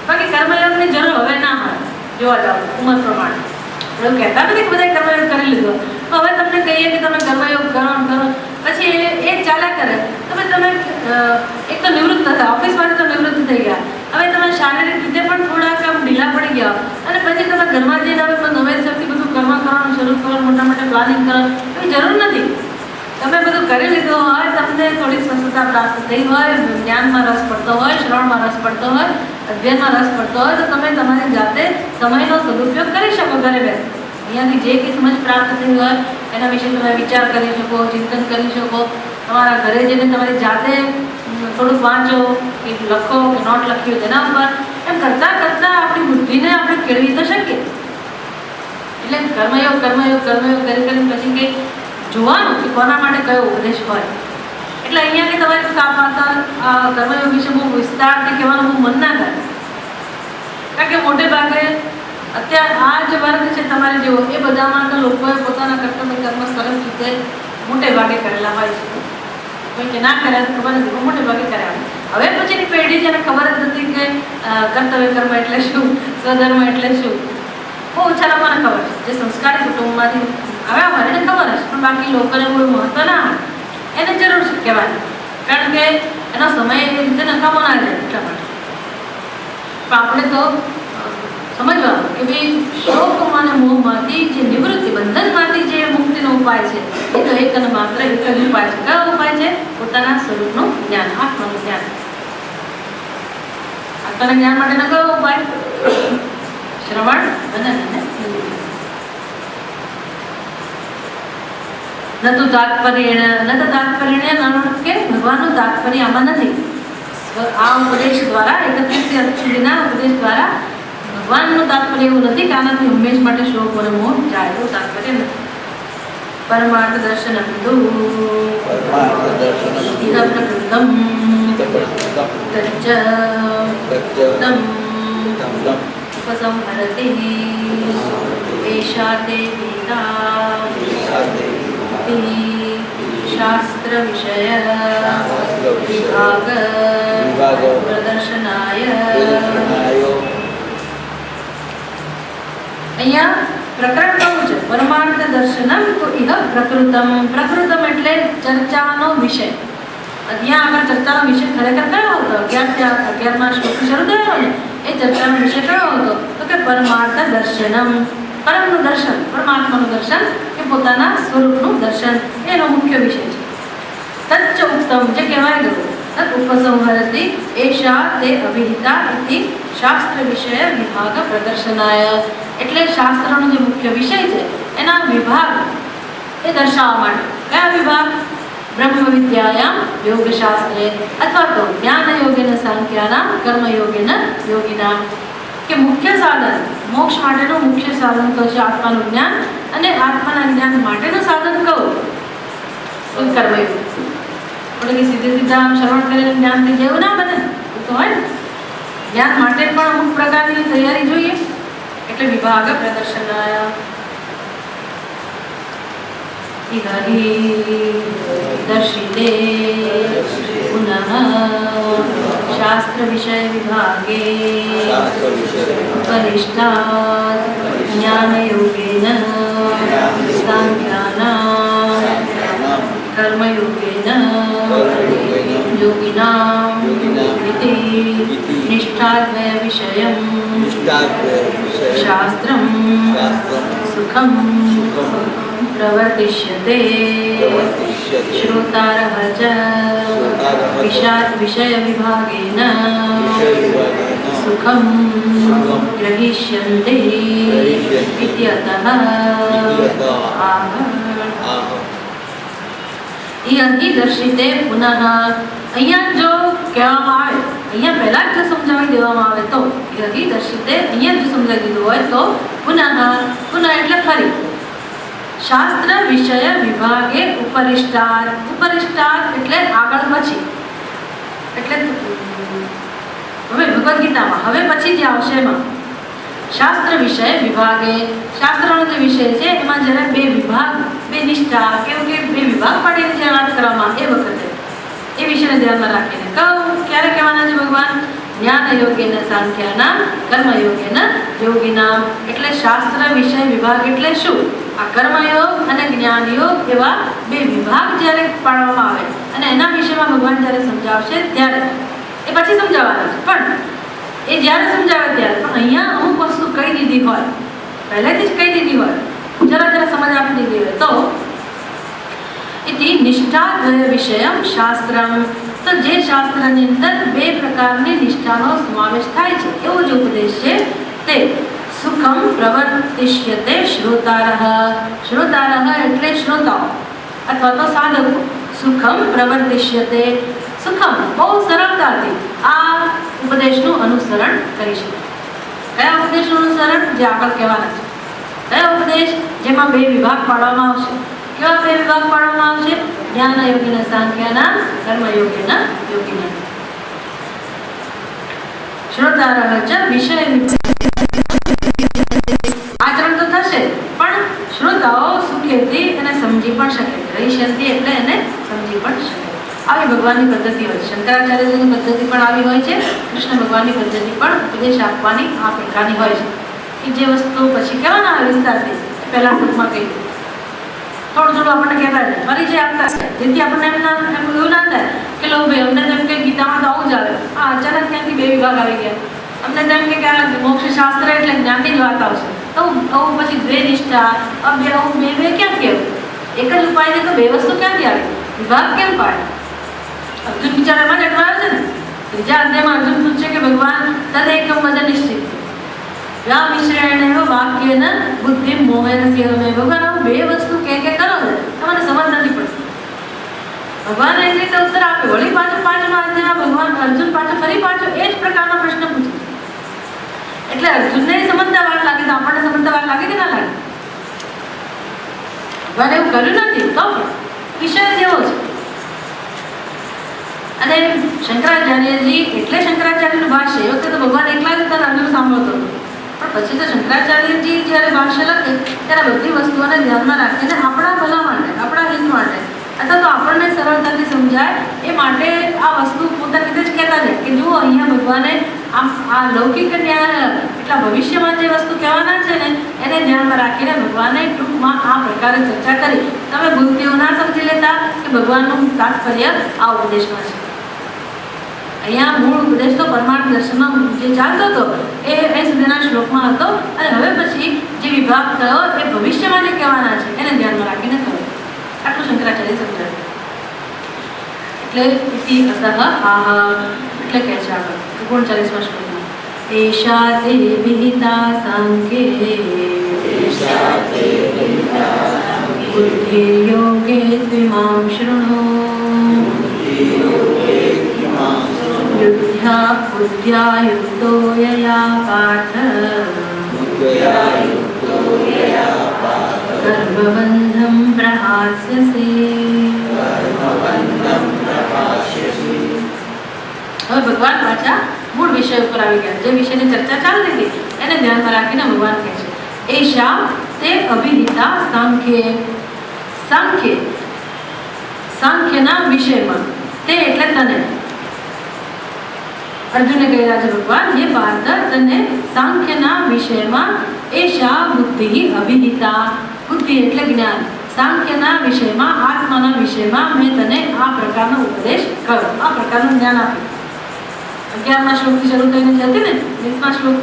Speaker 1: બાકી કર્મયોગની જરૂર હવે ના હોય. જોવા જાઓ ઉંમર પ્રમાણે એવું કહેતા નથી કે બધા કર્મયોગ કરી લીધો, તો હવે તમને કહીએ કે તમે કર્મયોગ કરો પછી એ ચાલ્યા કરે. તમે એક તો નિવૃત્ત થતા, ઓફિસમાંથી તો નિવૃત્ત થઈ ગયા, હવે તમે શારીરિક રીતે પણ થોડાક આમ ઢીલા પડી ગયા, અને પછી તમે ઘરમાં જઈને હવે નવેસરથી બધું કર્મ કરવાનું શરૂ કરો, મોટા મોટા પ્લાનિંગ કરો, એવી જરૂર નથી. તમે બધું કરી લીધું હોય, તમને થોડી સ્વસ્થતા પ્રાપ્ત થઈ હોય, જ્ઞાનમાં રસ પડતો હોય, શ્રવણમાં રસ પડતો હોય, અધ્યયનમાં રસ પડતો હોય, તો તમે તમારી જાતે સમયનો સદુપયોગ કરી શકો. ઘરે બેસી અહીંયાથી જે કંઈ સમજ પ્રાપ્ત થઈ હોય એના વિશે તમે વિચાર કરી શકો, ચિંતન કરી શકો. તમારા ઘરે જઈને તમારી જાતે થોડુંક વાંચો કે લખો કે નોટ લખ્યું તેના ઉપર, એમ કરતાં કરતાં આપણી બુદ્ધિને આપણે કેળવી તો શકીએ. એટલે કર્મયોગ કર્મયોગ કર્મયોગ કરી કરીને પછી કંઈ જોવાનું કે કોના માટે કયો ઉપદેશ હોય. એટલે અહીંયા કે તમારી કર્મયોગ વિશે બહુ વિસ્તારથી કહેવાનું બહુ મન ના થાય, કારણ કે મોટે ભાગે અત્યારે આ જે વર્ગ છે તમારે જેવો, એ બધામાં તો લોકોએ પોતાના કર્તવ્ય કર્મ સરસ રીતે મોટે ભાગે કરેલા હોય છે. કોઈ કે ના કર્યા તો ખબર નથી, પણ મોટે ભાગે કર્યા. હવે પછીની પેઢી જેને ખબર જ નથી કે કર્તવ્ય કર્મ એટલે શું, સ્વધર્મ એટલે શું. બહુ ઓછા લોકોને ખબર છે. જે સંસ્કારી કુટુંબમાંથી આવ્યા હોય એને ખબર છે, પણ બાકી લોકોને કોઈ મહત્વ ના હોય. એને જરૂર છે કહેવાની, કારણ કે એનો સમય એ રીતે નકામો ના જાય એટલા માટે. પણ આપણે તો સમજવાનું કે ભાઈ શોક અને મોહમાંથી જે નિવૃત્તિ, બંધનમાંથી જે મુક્તિનો ઉપાય છે એ તો એક અને માત્ર એક જ ઉપાય છે. કયો ઉપાય છે? પોતાના સ્વરૂપનું જ્ઞાન, આત્માનું જ્ઞાન. આત્માના જ્ઞાન માટેનો કયો ઉપાય? શ્રવણ અને નતું તાત્પર્ય કે ભગવાનનું તાત્પર્ય આમાં નથી. આ ઉપદેશ દ્વારા 31 સુધીના ઉપદેશ દ્વારા ભગવાનનું તાત્પર્ય એવું નથી કે આનાથી હંમેશ માટે શોક અને મોહ જાય, એવું તાત્પર્ય નથી. પરમાર્થ દર્શન શાસ્ત્ર વિષય વિભાગ પ્રદર્શનાય. અહીંયા પ્રકરણ કહું છે પરમાર્થ દર્શનમ તો ઇહ પ્રકૃતમ. પ્રકૃતમ એટલે ચર્ચાનો વિષય. અહીંયા આગળ ચર્ચાનો વિષય ખરેખર કયો હતો? 11મા શ્લોકથી શરૂ થયો ને, એ ચર્ચાનો વિષય કયો હતો? તો કે પરમાર્થ દર્શનમ, પરમનું દર્શન, પરમાત્માનું દર્શન, કે પોતાના સ્વરૂપનું દર્શન, એનો મુખ્ય વિષય છે. તચ્ચ ઉત્તમ, જે કહેવાય ગયું તत् ઉપસંહરતિ એષા તે અવિહિતા ઇતિ શાસ્ત્ર વિષય વિભાગ પ્રદર્શનાય. એટલે શાસ્ત્રનો જે મુખ્ય વિષય છે એના વિભાગ એ દર્શાવવા માટે. કયા વિભાગ? બ્રહ્મ વિદ્યાયામ યોગશાસ્ત્રે અથવા તો જ્ઞાન યોગેન સાંખ્યાનામ કર્મયોગેન યોગિનામ. કે મુખ્ય સાધન, મોક્ષ માટેનું મુખ્ય સાધન તો છે આત્માનું જ્ઞાન, અને આત્માના જ્ઞાન માટેનું સાધન કહું તો કર્મયોગ. એટલે કે સીધા આમ શ્રવણ કરીને જ્ઞાન થઈ જાય એવું ના બને. તો હોય ને, જ્ઞાન માટે પણ અમુક પ્રકારની તૈયારી જોઈએ. એટલે વિભાગ પ્રદર્શનાય. દર્શિતે પુનઃ શાસ્ત્ર વિષય વિભાગે પરિષ્ઠાત જ્ઞાન યોગેન સાંખ્યાનામ કર્મયોગેન યોગિનામ ઇતિ નિષ્ઠાદ્વય વિષયમ શાસ્ત્રમ સુખમ પ્રવર્તિષ્યતે. શ્રોતારઃ ચ વિષય વિભાગેન સુખમ ગ્રહિષ્યન્તે ઇત્યતઃ. યહિ દર્શિતે પુનઃ. અહીંયા જો કહેવામાં આવે, અહીંયા પહેલા જ જો સમજાવી દેવામાં આવે તો યહિ દર્શિતે, અહીંયા જો સમજાવી દીધું હોય તો પુનઃ, પુનઃ એટલે ફરી. શાસ્ત્ર વિષય વિભાગે ઉપરિષ્ટાત. ઉપરિષ્ટાત એટલે આગળ પછી, એટલે હવે ભગવદ્ ગીતામાં હવે પછી જે આવશે એમાં શાસ્ત્ર વિષય વિભાગે, શાસ્ત્રનો જે વિષય છે એમાં જ્યારે બે વિભાગ, બે નિષ્ઠા, કેવું કે બે વિભાગ પાડીને જે વાત કરવામાં એ વખતે એ વિષયને ધ્યાનમાં રાખીને ક્યારે કહેવાના છે ભગવાન? જ્ઞાન યોગેન સાંખ્યાનામ કર્મયોગેન યોગીનામ. એટલે શાસ્ત્ર વિષય વિભાગ એટલે શું? આ કર્મયોગ અને જ્ઞાનયોગ એવા બે વિભાગ જ્યારે પાડવામાં આવે અને એના વિષયમાં ભગવાન જ્યારે સમજાવશે ત્યારે એ પછી સમજાવવાના છે. પણ એ જ્યારે સમજાવે ત્યારે પણ અહીંયા અમુક વસ્તુ કહી દીધી હોય, પહેલેથી જ કહી દીધી હોય, જરા સમજ આપી દીધી હોય તો इति निष्ठाद्वय विषयम शास्त्रम. તો જે શાસ્ત્રની અંદર બે પ્રકારની નિષ્ઠાનો સમાવેશ થાય છે એવો જે ઉપદેશ છે તે સુખમ પ્રવર્તિષ્યતે શ્રોતારઃ. શ્રોતારઃ એટલે શ્રોતાઓ અથવા તો સાધકો. સુખમ પ્રવર્તિષ્યતે, સુખમ બહુ સરળતાથી આ ઉપદેશનું અનુસરણ કરી શકે. કયા ઉપદેશનું અનુસરણ? જે આગળ કહેવાના છે. કયા ઉપદેશ? જેમાં બે વિભાગ પાડવામાં આવશે. કેવા બે વિભાગ પાડવામાં આવશે? જ્ઞાન યોગીના સાંખ્યાના, કર્મ યોગીના યોગીના. શ્રોતારઃ ચ વિષય આચરણ તો થશે પણ શ્રોતાઓ સુખેથી એને સમજી પણ શકે. રહીશંતિ એટલે એને સમજી પણ શકે. આવી ભગવાનની પદ્ધતિ હોય છે. શંકરાચાર્યજીની પદ્ધતિ પણ આવી હોય છે. કૃષ્ણ ભગવાનની પદ્ધતિ પણ ઉપદેશ આપવાની આ પ્રકારની હોય છે કે જે વસ્તુ પછી કહેવાના આવે વિસ્તારથી પહેલા ટૂંકમાં કહી દઉં, થોડું થોડું આપણને કહેતા જાય, પરિચય આપતા જાય, જેથી આપણને એવું ના થાય કે લો ભાઈ અમને તેમ કે ગીતામાં તો આવું જ આવે, આ અચાનક ત્યાંથી બે વિભાગ આવી ગયા, અમને તેમ કે આ મોક્ષ શાસ્ત્ર એટલે જ્ઞાનની જ વાત આવશે તો આવું પછી દ્વે નિષ્ઠા આવું બે ક્યાં કહેવું? એક જ ઉપાયને તો બે વસ્તુ ક્યાંથી આવી? વિભાગ કેમ પાડે? અર્જુન બિચારામાં જ અટવાયો છે ને. ત્રીજા અધ્યાયમાં અર્જુન પૂછે કે ભગવાન તદ એકમ વદ નિશ્ચિત મિશ્રેણ વાક્યન બુદ્ધિ મોહેન સિંહ. ભગવાન આવું બે વસ્તુ કે કરો છો તમારે સમજ નથી પડતી. ભગવાન એ રીતે ઉત્તર આપ્યો. વળી પાછો પાંચમા અધ્યાયમાં ભગવાન અર્જુન ફરી પાછો એ જ પ્રકારનો પ્રશ્ન પૂછે. એટલે અર્જુનને સમજતા વાર લાગે તો આપણને સમજતા વાર લાગે કે ના લાગે? ભગવાન એવું કર્યું નથી તો વિષય જેવો છે. અને શંકરાચાર્યજી એટલે શંકરાચાર્યનું ભાષ્ય એ વખતે તો ભગવાન એકલા જ હતા, અર્જુન સાંભળતો હતો. પણ પછી તો શંકરાચાર્યજી જ્યારે ભાષ્ય લખે ત્યારે બધી વસ્તુઓને ધ્યાનમાં રાખીને આપણા ભલા માટે, આપણા હિત માટે અથવા તો આપણને સરળતાથી સમજાય એ માટે આ વસ્તુ પોતાની રીતે જ કહેતા જાય કે જુઓ અહીંયા ભગવાને આ લૌકિક ન્યાય એટલા ભવિષ્યમાં જે વસ્તુ કહેવાના છે ને એને ધ્યાનમાં રાખીને ભગવાને ટૂંકમાં આ પ્રકારે ચર્ચા કરી. તમે ભૂલથી ના સમજી લેતા કે ભગવાનનું તાત્પર્ય આ ઉપદેશમાં છે. અહીંયા મૂળ ઉપદેશ તો પરમાર્થ દર્શનનો જે ચાલતો હતો એ સુધીના શ્લોકમાં હતો અને હવે પછી જે વિભાગ થયો એ ભવિષ્યમાં જે કહેવાના છે એને ધ્યાનમાં રાખીને થયો. આટલું શંકરાચાર્ય સમજાવ્યું. એટલે ઇતિ અતઃ આહ એટલે કહે છે આગળ 39મા શ્લોકમાં એષા તે વિહિતા સાંખ્યે બુદ્ધિર્યોગે ત્વિમાં શૃણુ बुद्ध्या युक्तो यया पार्थ कर्मबन्धं प्रहास्यसे. હવે ભગવાન પાછા મૂળ વિષય ઉપર આવી ગયા. જે વિષયની ચર્ચા ચાલતી હતી એને ધ્યાનમાં રાખીને ભગવાન કહે છે એષા તે અભિહિતા સાંખ્યે. સાંખ્યના વિષયમાં તે એટલે તને અર્જુને કહી રહ્યા છે ભગવાન હે પાર્થ તને સાંખ્યના વિષયમાં એષા બુદ્ધિ અભિહિતા. બુદ્ધિ એટલે જ્ઞાન. સાંખ્યના વિષયમાં આત્માના વિષયમાં મેં તને આ પ્રકારનો ઉપદેશ કર્યો, આ પ્રકારનું જ્ઞાન આપ્યું. 11મા શ્લોકથી શરૂ થઈને જતી ને 20મા શ્લોક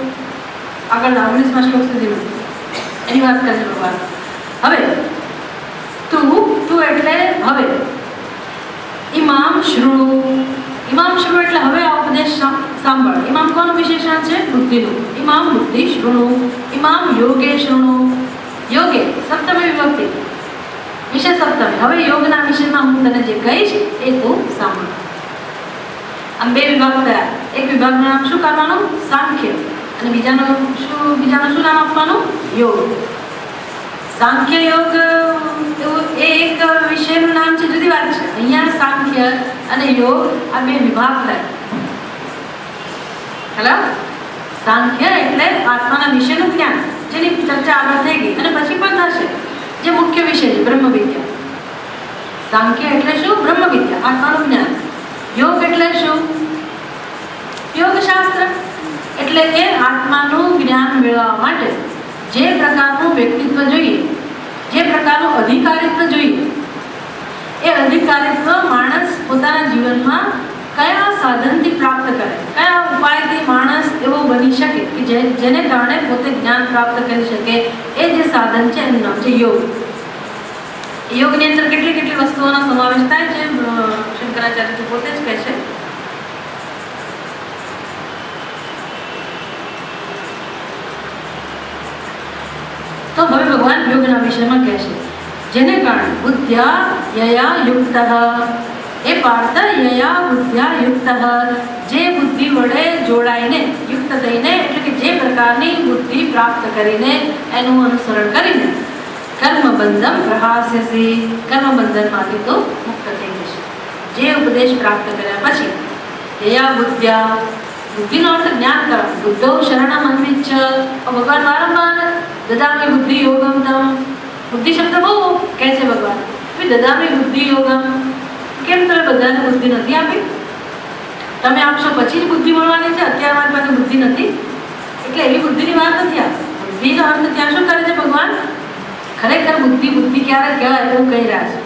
Speaker 1: આગળ 19મા શ્લોક સુધી એની વાત કરે છે ભગવાન. હવે તું એટલે હવે ઇમામ શૃણુ. ઇમામ શૃણુ એટલે હવે આ ઉપદેશ સાંભળ. ઇમામ કોનું વિશેષણ છે? બુદ્ધિનું. ઇમામ બુદ્ધિ શૃણુ. ઇમામ યોગે શૃણુ. યોગે સપ્તમી વિભક્તિ વિષય સપ્તમી. હવે યોગના વિષયમાં હું તને જે કહીશ એ તું સાંભળ. આમ બે વિભાગ થયા. એક વિભાગનું નામ શું કરવાનું? સાંખ્ય. અને બીજાનું શું નામ આપવાનું? યોગ. સાંખ્ય યોગ એવું એ એક વિષયનું નામ છે, જુદી વાત છે. અહીંયા સાંખ્ય અને યોગ આ બે વિભાગ થાય. હેલો, સાંખ્ય એટલે આત્માના વિષયનું જ્ઞાન, જેની ચર્ચા આગળ થઈ ગઈ અને પછી પણ થશે, જે મુખ્ય વિષય છે બ્રહ્મ વિદ્યા. સાંખ્ય એટલે શું? બ્રહ્મ વિદ્યા, આત્માનું જ્ઞાન. યોગ એટલે શું? યોગશાસ્ત્ર. એટલે કે આત્માનું જ્ઞાન મેળવવા માટે જે પ્રકારનું વ્યક્તિત્વ જોઈએ, જે પ્રકારનું અધિકારીત્વ જોઈએ, એ અધિકારીત્વ માણસ પોતાના જીવનમાં કયા સાધનથી પ્રાપ્ત કરે, કયા ઉપાયથી માણસ એવો બની શકે કે જેને કારણે પોતે જ્ઞાન પ્રાપ્ત કરી શકે, એ જે સાધન છે એનું નામ છે યોગ. યોગની અંદર કેટલી કેટલી વસ્તુઓનો સમાવેશ થાય છે શંકરાચાર્ય પોતે જ કહે છે. તો હવે ભગવાન યોગના વિષયમાં કહે છે, જેને કારણે બુદ્ધ્યા યયા યુક્ત, એ પાર્થ યયા બુદ્ધ્યા યુક્ત, જે બુદ્ધિ વડે જોડાઈને, યુક્ત થઈને, એટલે કે જે પ્રકારની બુદ્ધિ પ્રાપ્ત કરીને એનું અનુસરણ કરીને કર્મબંધમ પ્રહાસ્યસી, કર્મબંધનમાંથી તો મુક્ત થઈ જશે. જે ઉપદેશ પ્રાપ્ત કર્યા પછી યયા બુદ્ધ્યા, બુદ્ધિનો અર્થ જ્ઞાન કરવાનું. બુદ્ધો શરણમ અન્વિચ્છ, ભગવાન વારંવાર દદામી બુદ્ધિ યોગમ તમ, બુદ્ધિ શબ્દ બહુ કહે છે ભગવાન, દદામી બુદ્ધિ યોગમ. કેમ તમે બધાને બુદ્ધિ નથી આપી? તમે આપશો પછી જ બુદ્ધિ મળવાની છે, અત્યારે મારી પાસે બુદ્ધિ નથી એટલે એવી બુદ્ધિની વાત નથી. આ બુદ્ધિનો અર્થ ત્યાં શું કરે છે ભગવાન? ખરેખર બુદ્ધિ ક્યારે કહેવાય એવું કહી રહ્યા છે.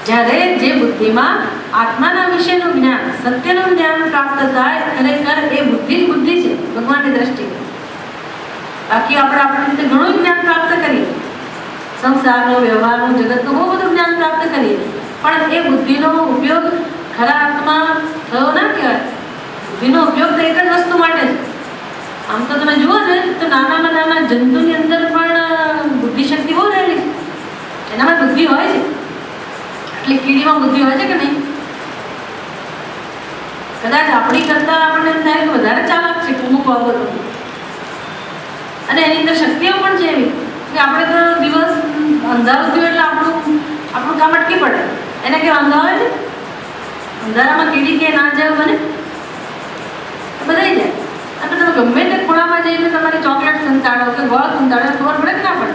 Speaker 1: જ્યારે જે બુદ્ધિમાં આત્માના વિશેનું જ્ઞાન, સત્યનું જ્ઞાન પ્રાપ્ત થાય, ખરેખર એ બુદ્ધિ જ બુદ્ધિ છે ભગવાનની દ્રષ્ટિએ. બાકી આપણે આપણી રીતે ઘણું જ્ઞાન પ્રાપ્ત કરીએ, સંસારનો, વ્યવહારનો, જગતનું બહુ બધું જ્ઞાન પ્રાપ્ત કરીએ, પણ એ બુદ્ધિનો ઉપયોગ ખરા અર્થમાં થયો ના કહેવાય. બુદ્ધિનો ઉપયોગ તો એક જ વસ્તુ માટે છે. આમ તો તમે જુઓ ને તો નાનામાં નાના જંતુની અંદર પણ બુદ્ધિશક્તિ બહુ રહેલી છે, એનામાં બુદ્ધિ હોય છે. એટલે કીડીમાં બુદ્ધિ હોય છે કે નહીં? કદાચ આપણી કરતા આપણને એમ થાય કે વધારે ચાલાક છે અમુક બાબતો, અને એની અંદર શક્તિઓ પણ છે એવી કે આપણે તો દિવસ અંધારું થયું એટલે આપણું કામ અટકી પડે. એને કે વાંધો આવે છે? અંધારામાં કીડી કે ના જાય બને બધાઈ જાય. અને તમે ગમે તે ખૂણામાં જઈને તમારી ચોકલેટ સંતાડો કે ગોળ સંતાડો, ખબર પડે કે ના પડે?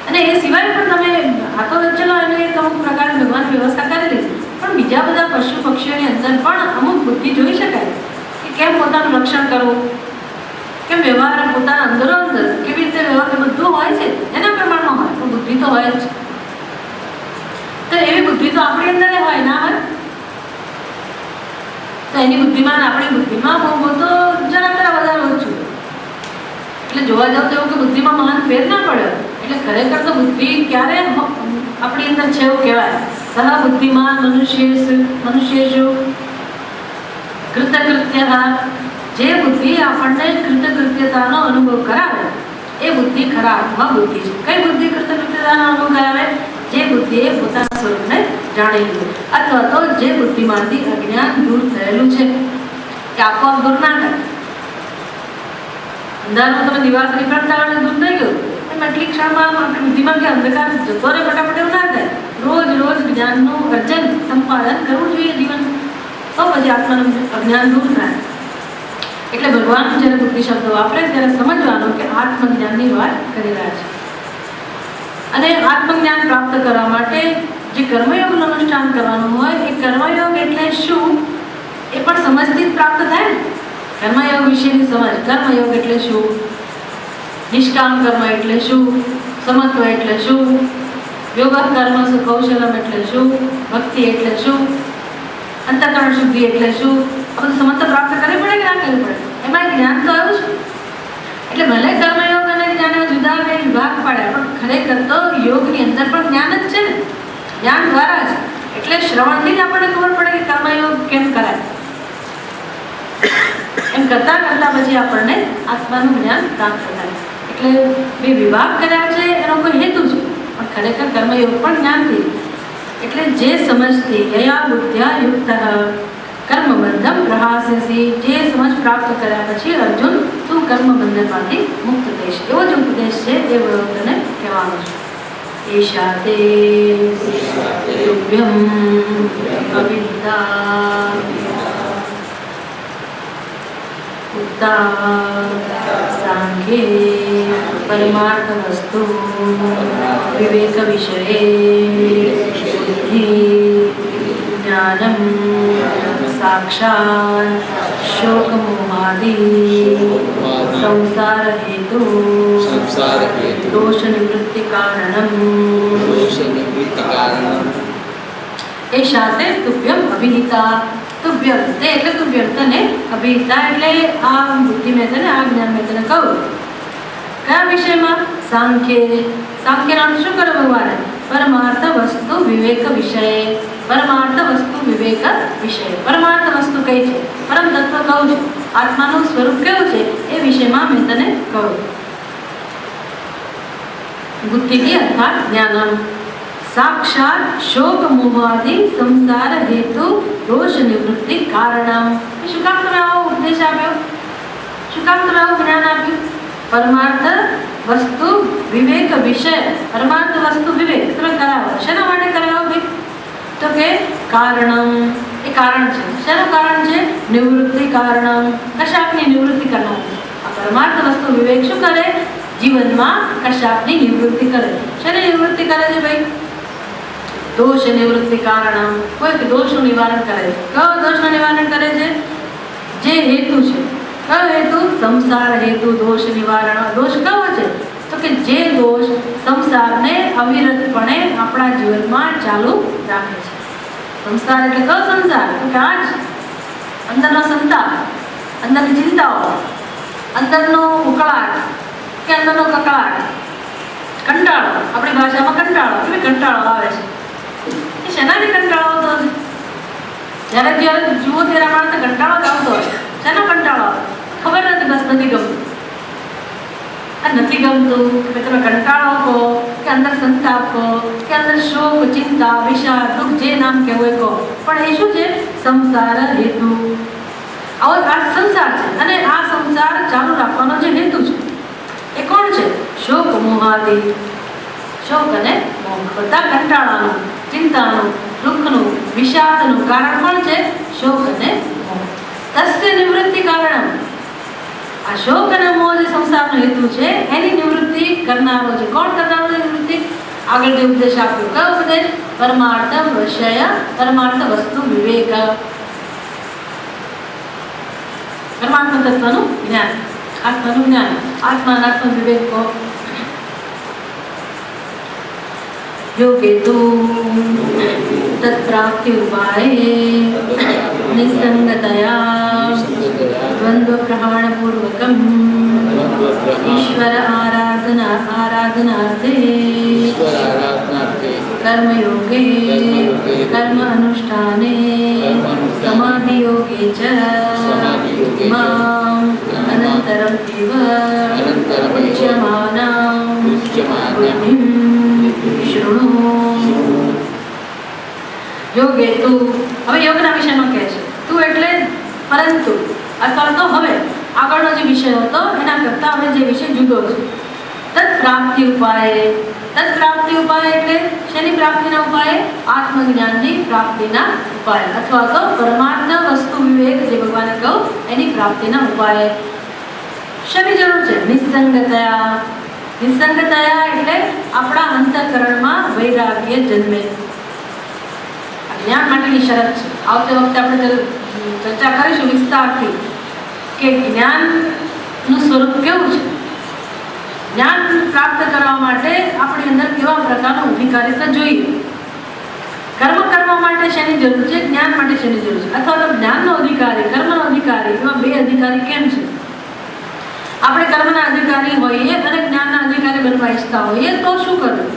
Speaker 1: અને એ સિવાય પણ તમે આ તો ચલો એને અમુક પ્રકારની ભગવાન વ્યવસ્થા કરેલી, પણ બીજા બધા પશુ પક્ષીઓની અંદર પણ અમુક બુદ્ધિ જોઈ શકાય કે કેમ પોતાનું રક્ષણ કરવું, કેમ વ્યવહાર પોતાના અંદરો અંદર કેવી રીતે વ્યવહાર, બધું હોય છે એના પ્રમાણમાં હોય, પણ બુદ્ધિ તો હોય જ. તો એવી બુદ્ધિ તો આપણી અંદર હોય ના હોય? તો એની બુદ્ધિમાં આપણી બુદ્ધિમાં બહુ તો જરા તરા વધારે ઓછું. એટલે જોવા જાવ તો એવું કે બુદ્ધિમાં મહાન ફેર ના પડ્યો. એટલે ખરેખર તો બુદ્ધિ ક્યારે આપણી અંદર છે એવું કહેવાય. સહ બુદ્ધિમાન મનુષ્યેષુ કૃતકૃત્ય, જે બુદ્ધિ આપણને કૃતકૃત્યતાનો અનુભવ કરાવે એ બુદ્ધિ ખરા અર્થમાં બુદ્ધિ છે. કઈ બુદ્ધિ કૃતકૃત્યતાનો અનુભવ કરાવે? જે બુદ્ધિએ પોતાના સ્વરૂપને જાણી લીધું, અથવા તો જે બુદ્ધિમાંથી અજ્ઞાન દૂર થયેલું છે, કે આપોઆપ દૂર ના થાય. અંધારું તમે દિવાળી નીકળતા દૂર થઈ ગયું, એમ એટલી ક્ષણમાં આપણી બુદ્ધિમાં કે અંધકાર જતો રહે ફટાફટ એવું ના થાય. રોજ જ્ઞાનનું અર્જન સંપાદન કરવું જોઈએ જીવન, તો પછી આત્માનું અજ્ઞાન દૂર થાય. એટલે ભગવાન જ્યારે બુદ્ધિ શબ્દ વાપરે ત્યારે સમજવાનું કે આત્મજ્ઞાનની વાત કરી રહ્યા છે. અને આત્મજ્ઞાન પ્રાપ્ત કરવા માટે જે કર્મયોગનું અનુષ્ઠાન કરવાનું હોય, એ કર્મયોગ એટલે શું એ પણ સમજથી જ પ્રાપ્ત થાય ને. કર્મયોગ વિશેની સમજ, કર્મયોગ એટલે શું, નિષ્કામ કર્મ એટલે શું, સમત્વ એટલે શું, યોગ કર્મ કૌશલમ એટલે શું, ભક્તિ એટલે શું, અંતઃકરણ શુદ્ધિ એટલે શું, આ બધું સમજ પ્રાપ્ત કરવી પડે કે ના કરવી પડે? એમાં જ્ઞાન તો આવ્યું છે. એટલે ભલે કર્મયોગ અને જ્ઞાન જુદા બે વિભાગ પાડ્યા, પણ ખરેખર તો યોગની અંદર પણ જ્ઞાન જ છે ને, જ્ઞાન દ્વારા જ. એટલે શ્રવણથી જ આપણને ખબર પડે કે કર્મયોગ કેમ કરાય. એમ કરતા પછી આપણને આત્માનું જ્ઞાન પ્રાપ્ત થાય. એટલે બે વિભાગ કર્યા છે એનો કોઈ હેતુ છે, પણ ખરેખર કર્મયોગ પણ જ્ઞાનથી. એટલે જે સમજથી યયા બુદ્ધ્યા યુક્ત કર્મબંધમ પ્રહાસ્યસી, જે સમજ પ્રાપ્ત કર્યા પછી અર્જુન તું કર્મબંધનમાંથી મુક્ત થઈશ, એવો જ ઉપદેશ છે એ તને કહેવાનો છે. એશા તે તુભ્યમ અવિદ્યા ઉક્તા સાંખ્યે પરમાર્થ વસ્તુ વિવેક વિષયે બુદ્ધિ જ્ઞાનમ સાક્ષાત શોકમોહાદિ સંસાર હેતુ દોષ નિવૃત્તિ કારણમ એ શાતે તુભ્યમ અભિહિતા. તુભ્યમ તે એટલે તુભ્યમ તને, અભિહિતા એટલે આ બુદ્ધિ મેં તને, આ જ્ઞાન મેં તને કહું. કયા વિષયમાં? સાંખ્ય. સાંખ્યનો અર્થ શું કરે ભગવાને? પરમાર્થ વસ્તુ વિવેક વિષય. પરમાર્થ વસ્તુ વિવેક વિષય. પરમાર્થ વસ્તુ કઈ છે? પરમ તત્વ કહું છું, આત્માનું સ્વરૂપ કેવું છે એ વિષયમાં મેં તને કહું. બુદ્ધિ અર્થાત જ્ઞાનમ સાક્ષાત શોક મોહાદિ સંસાર હેતુ દોષ નિવૃત્તિ કારણમ. શું કામ તમે આવો ઉપદેશ આપ્યો? શું કામ તમે આવું જ્ઞાન આપ્યું? પરમાર્થ વસ્તુ વિવેક વિષય. પરમાર્થ વસ્તુ વિવેક તમે કરાવો. શેના માટે કરાવો ભાઈ? તો કે કારણમ, એ કારણ છે. શેનું કારણ છે? નિવૃત્તિ કારણમ, કશાકની નિવૃત્તિ કરનાર. આ પરમાર્થ વસ્તુ વિવેક શું કરે? જીવનમાં કશાકની નિવૃત્તિ કરે. શેની નિવૃત્તિ કરે છે ભાઈ? દોષ નિવૃત્તિ કારણમ, કોઈ દોષનું નિવારણ કરે છે. કયો દોષનું નિવારણ કરે છે? જે હેતુ છે. કયો હેતુ? સંસાર હેતુ દોષ નિવારણ. દોષ કયો છે? તો કે જે દોષ સંસારને અવિરતપણે આપણા જીવનમાં ચાલુ રાખે છે. સંસાર એટલે કયો સંસાર? તો કે આ જ અંદરનો સંતાપ, અંદરની ચિંતાઓ, અંદરનો ઉકળાટ કે અંદરનો કકળાટ, કંટાળો. આપણી ભાષામાં કંટાળો, કેવી કંટાળો આવે છે. એ શેનાથી કંટાળો આવતો હશે? જ્યારે જ્યારે જુઓ ત્યારે માણસને કંટાળો જ આવતો હોય. શેનો કંટાળો આવે? ખબર નથી, બસ નથી ગમતું. આ નથી ગમતું કે તમે કંટાળો કહો કે અંદર સંતાપ કહો કે અંદર શોક, ચિંતા, વિષાદ, દુઃખ, જે નામ કહેવું એ કહો, પણ એ શું છે? સંસાર હેતુ. આવો આ સંસાર છે અને આ સંસાર ચાલુ રાખવાનો જે હેતુ છે એ કોણ છે? શોક મોહાદિ. શોક અને મોહ, બધા કંટાળાનું, ચિંતાનું, દુઃખનું, વિષાદનું કારણ કોણ છે? શોક અને મોહ. તસ્ય નિવૃત્તિ કારણમ. આ શોક અને મોહ જે સંસારનો હેતુ છે એની નિવૃત્તિ કરનારો છે. કોણ કરનારો છે નિવૃત્તિ? આગળ જે ઉપદેશ આપ્યો, કયો ઉપદેશ? પરમાર્થ વિષય, પરમાર્થ વસ્તુ વિવેક. પરમાત્મ તત્વનું જ્ઞાન, આત્માનું જ્ઞાન, આત્મ વિવેક કો. યોગે તો તત્પ્રાપ્તિ ઉપાયે નિસંગતયા દ્વંદ્વ પ્રહાણ પૂર્વકમ ઈશ્વર આરાધનાર્થે કર્મયોગે કર્મ અનુષ્ઠાને સમાધિ યોગે ચ મામ અનંતરમ એવ ઉચ્યમાનાં બુદ્ધિં શૃણુ. યોગે તું, હવે યોગના વિષયમાં કહે છે. તું એટલે પરંતુ, અથવા તો હવે આગળનો જે વિષય હતો એના કરતાં હવે જે વિષય જુદો છે. તત્પ્રાપ્તિ ઉપાય. તત્પ્રાપ્તિ ઉપાય એટલે શેની પ્રાપ્તિના ઉપાય? આત્મજ્ઞાનની પ્રાપ્તિના ઉપાય, અથવા તો પરમાર્થ વસ્તુ વિવેક જે ભગવાને કહ્યું એની પ્રાપ્તિના ઉપાય. શેની જરૂર છે? નિસંગતયા. નિસંગતયા એટલે આપણા અંતઃકરણમાં વૈરાગ્ય જન્મે. જ્ઞાન માટેની શરત છે. આવતી વખતે આપણે ચર્ચા કરીશું વિસ્તારથી કે જ્ઞાનનું સ્વરૂપ કેવું છે. જ્ઞાન પ્રાપ્ત કરવા માટે આપણી અંદર કેવા પ્રકારનું અધિકારીતા જોઈએ. કર્મ કરવા માટે શેની જરૂર છે? જ્ઞાન માટે શેની જરૂર છે? અથવા તો જ્ઞાનનો અધિકારી, કર્મનો અધિકારી, એવા બે અધિકારી કેમ છે? આપણે કર્મના અધિકારી હોઈએ અને જ્ઞાનના અધિકારી બનવા ઈચ્છતા હોઈએ તો શું કરવું?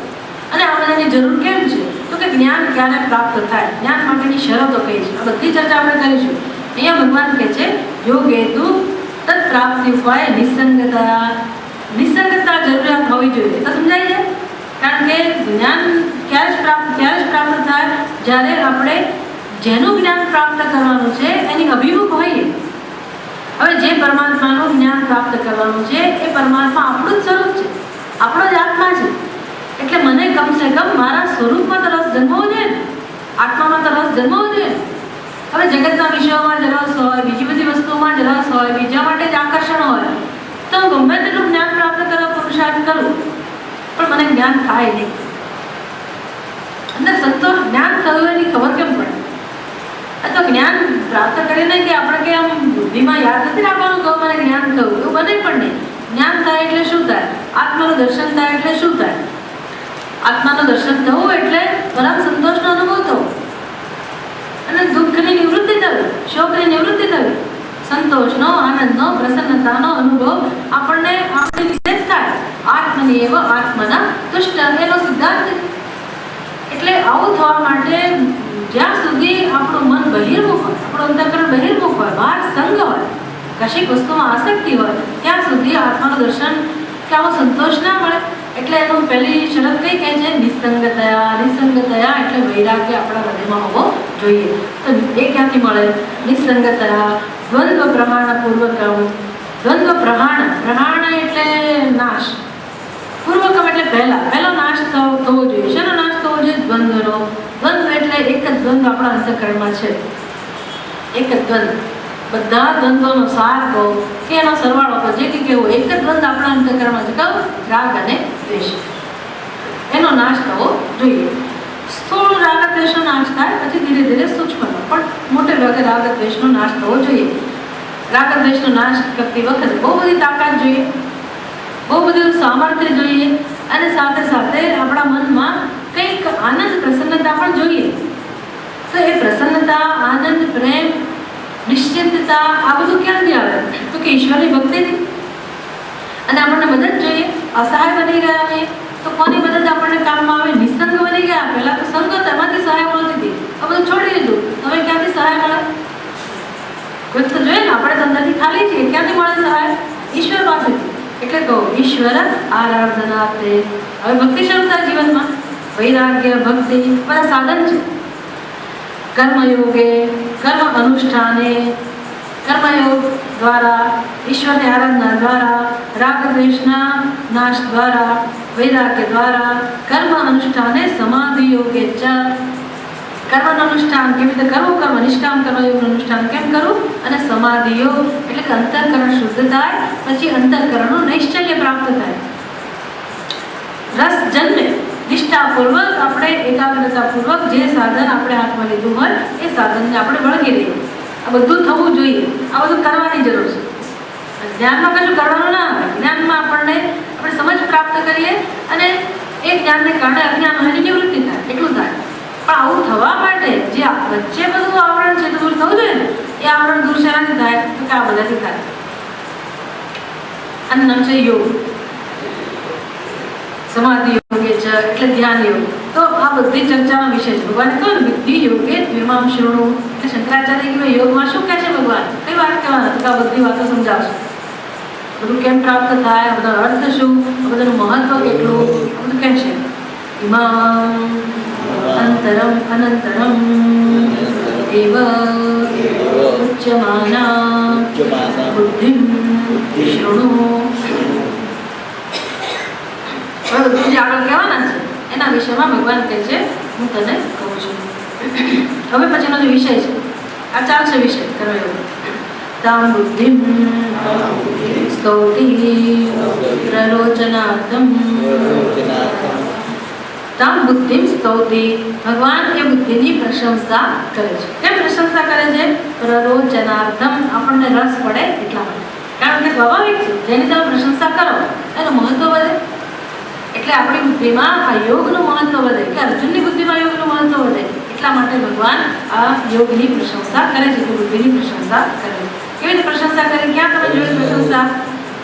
Speaker 1: અને આ બધાની જરૂર કેમ છે? તો કે જ્ઞાન ક્યારે પ્રાપ્ત થાય, જ્ઞાન માટેની શરતો કઈ છે, આ બધી ચર્ચા આપણે કરીશું. અહીંયા ભગવાન કહે છે યોગ હેતુ તત્પ્રાપ્તિ ઉપાય નિસંગતા. નિસંગતા જરૂરિયાત હોવી જોઈએ. તો સમજાય છે? કારણ કે જ્ઞાન ત્યારે જ પ્રાપ્ત થાય જ્યારે આપણે જેનું જ્ઞાન પ્રાપ્ત કરવાનું છે એની અભિમુખ હોઈએ. હવે જે પરમાત્માનું જ્ઞાન પ્રાપ્ત કરવાનું છે એ પરમાત્મા આપણું જ સ્વરૂપ છે, આપણો જ આત્મા છે. એટલે મને કમસે કમ મારા સ્વરૂપમાં તો રસ જન્મવો જોઈએ ને, આત્મામાં તો રસ જન્મવો જોઈએ. હવે જગતના વિષયોમાં જ રસ હોય, બીજી બધી વસ્તુઓમાં જ રસ હોય, બીજા માટે જ આકર્ષણ હોય, તો હું ગમે તેટલું જ્ઞાન પ્રાપ્ત કરવા પુરુષાર્થ કરું પણ મને જ્ઞાન થાય નહીં. અંદર સંતોષ જ્ઞાન થયું એની ખબર કેમ પડે? તો જ્ઞાન પ્રાપ્ત કરીને કે આપણે કે આમ બુદ્ધિમાં યાદ નથી રાખવાનું તો મને જ્ઞાન થયું એવું બને પણ નહીં. જ્ઞાન થાય એટલે શું થાય? આત્માનું દર્શન થાય એટલે શું થાય? આત્માનું દર્શન થવું એટલે પરમ સંતોષનો અનુભવ થવો અને દુઃખની નિવૃત્તિ થવી, શોકની નિવૃત્તિ થવી, સંતોષનો, આનંદનો, પ્રસન્નતાનો અનુભવ આપણને આપણી રીતે જ થાય. આત્મની એવ આત્મના તુષ્ટ એનો સિદ્ધાંત. એટલે આવું થવા માટે જ્યાં સુધી આપણું મન બહિર્મુખ હોય, આપણું અંતઃકરણ બહિર્મુખ હોય, બહાર સંગ હોય, કશીક વસ્તુમાં આસક્તિ હોય, ત્યાં સુધી આત્માનું દર્શન કે આવો સંતોષ ના મળે. એટલે એનું પહેલી શરત કઈ કહે છે? નિસંગતયા. નિસંગતયા એટલે વૈરાગ્ય આપણા હૃદયમાં હોવો જોઈએ. તો એ ક્યાંથી મળે? નિસંગતયા દ્વંદ્વ પ્રહાણ પૂર્વકમ. દ્વંદ્વ પ્રહાણ, પ્રહાણ એટલે નાશ, પૂર્વકમ એટલે પહેલો નાશ થવો જોઈએ. શેનો નાશ થવો જોઈએ? દ્વંદ્વનો. દ્વંદ્વ એટલે એક જ દ્વંદ્વ આપણા અંતઃકરણમાં છે, એક જ દ્વંદ્વ. બધા દ્વંદ્વનો સાર કહો કે એનો સરવાળો કહો, જે કંઈ કહેવું, એક જ દ્વંદ્વ આપણા અંતઃકરણમાં છે. કહું? રાગ અને દ્વેષ. એનો નાશ થવો જોઈએ. સ્થૂળ રાગ દ્વેષનો નાશ થાય, પછી ધીરે ધીરે સૂક્ષ્મનો, પણ મોટે ભાગે રાગ દ્વેષનો નાશ થવો જોઈએ. રાગ દ્વેષનો નાશ કરતી વખતે બહુ બધી તાકાત જોઈએ, બહુ બધું સામર્થ્ય જોઈએ, અને સાથે સાથે આપણા મનમાં કંઈક આનંદ, પ્રસન્નતા પણ જોઈએ. તો એ પ્રસન્નતા, આનંદ, પ્રેમ, નિશ્ચિતતા આ બધું ક્યાંથી આવે? તો કે ઈશ્વરની ભક્તિથી. અને આપણને મદદ જોઈએ. અસહાય બની ગયા છીએ તો કોની મદદ આપણને કામમાં આવે? નિસંગ બની ગયા. પહેલા તો સંગ હતો, એમાંથી સહાય મળતી હતી, આ બધું છોડી દીધું, હવે ક્યાંથી સહાય મળે? કોઈ તો જોઈએ ને, આપણે તો અંદરથી ખાલી છીએ, ક્યાંથી મળે સહાય? ઈશ્વર પાસેથી. એટલે કહો ઈશ્વર આરાધનાતે. હવે ભક્તિ શરૂ થાય જીવનમાં. વૈરાગ્ય, ભક્તિ બધા સાધન છે. કર્મયોગે, કર્મ અનુષ્ઠાને, કર્મયોગ દ્વારા, ઈશ્વરની આરાધના દ્વારા, રાગ દ્વેષના નાશ દ્વારા, વૈરાગ્ય દ્વારા, કર્મ અનુષ્ઠાને સમાધિ યોગે ચ. કર્મનું અનુષ્ઠાન કેવી રીતે કરવું? કર્મ નિષ્કામ કર્મયોગનું અનુષ્ઠાન કેમ કરવું? અને સમાધિ યોગ એટલે કે અંતઃકરણ શુદ્ધ થાય, પછી અંતઃકરણનું નૈશ્ચલ્ય પ્રાપ્ત થાય, રસ જન્મે. નિષ્ઠાપૂર્વક આપણે એકાગ્રતાપૂર્વક જે સાધન આપણે હાથમાં લીધું હોય એ સાધનને આપણે વળગી રહીએ. આ બધું થવું જોઈએ, આ બધું કરવાની જરૂર છે. જ્ઞાનમાં કશું કરવાનું ના આવે. જ્ઞાનમાં આપણે સમજ પ્રાપ્ત કરીએ અને એ જ્ઞાનને કારણે અજ્ઞાન એની નિવૃત્તિ થાય, એટલું થાય. પણ આવું થવા માટે જે વચ્ચે બધું આવરણ છે દૂર થવું જોઈએ ને, એ આવરણ દૂર શેનાથી થાય? તો કે આ બધાથી થાય. આનું નામ છે યોગ. સમાધિ યોગે છે એટલે ધ્યાન યોગ. તો આ બધી ચર્ચાનો વિષય છે. ભગવાને કહ્યું ને બુદ્ધિ યોગે દ્વિમામ શૃણુ. એટલે શંકરાચાર્ય કે યોગમાં શું કહે છે ભગવાન? કઈ વાત કહેવાના? તો આ બધી વાતો સમજાવશે. બધું કેમ પ્રાપ્ત થાય, આ બધાનો અર્થ શું, આ બધાનું મહત્વ કેટલું, આ બધું કહે છે. ઇમામ અંતરમ અનંતરમ એવ ઉચ્યમાના બુદ્ધિમ શૃણુ. બધું જે આગળ કહેવાના છે એના વિષયમાં ભગવાન કહે છે હું તને કહું છું. હવે પછીનો જે વિષય છે આ ચાલશે વિષય કર્મયોગ. તામ બુદ્ધિમ સ્તૌતિ પ્રલોચનાર્થમ. તામ બુદ્ધિમ સ્તૌતિ. ભગવાન એ બુદ્ધિની પ્રશંસા કરે છે. કેમ પ્રશંસા કરે છે? પ્રલોચનાર્થમ. આપણને રસ પડે એટલા માટે. કારણ કે સ્વાભાવિક છે, જેની તમે પ્રશંસા કરો એનું મહત્વ વધે. એટલે આપણી બુદ્ધિમાં આ યોગનું મહત્વ વધે, એટલે અર્જુનની બુદ્ધિમાં યોગનું મહત્વ વધે. એટલા માટે ભગવાન આ યોગની પ્રશંસા કરે છે, બુદ્ધિની પ્રશંસા કરે છે. કેવી રીતે પ્રશંસા કરે? ક્યાં તમે જોઈ પ્રશંસા?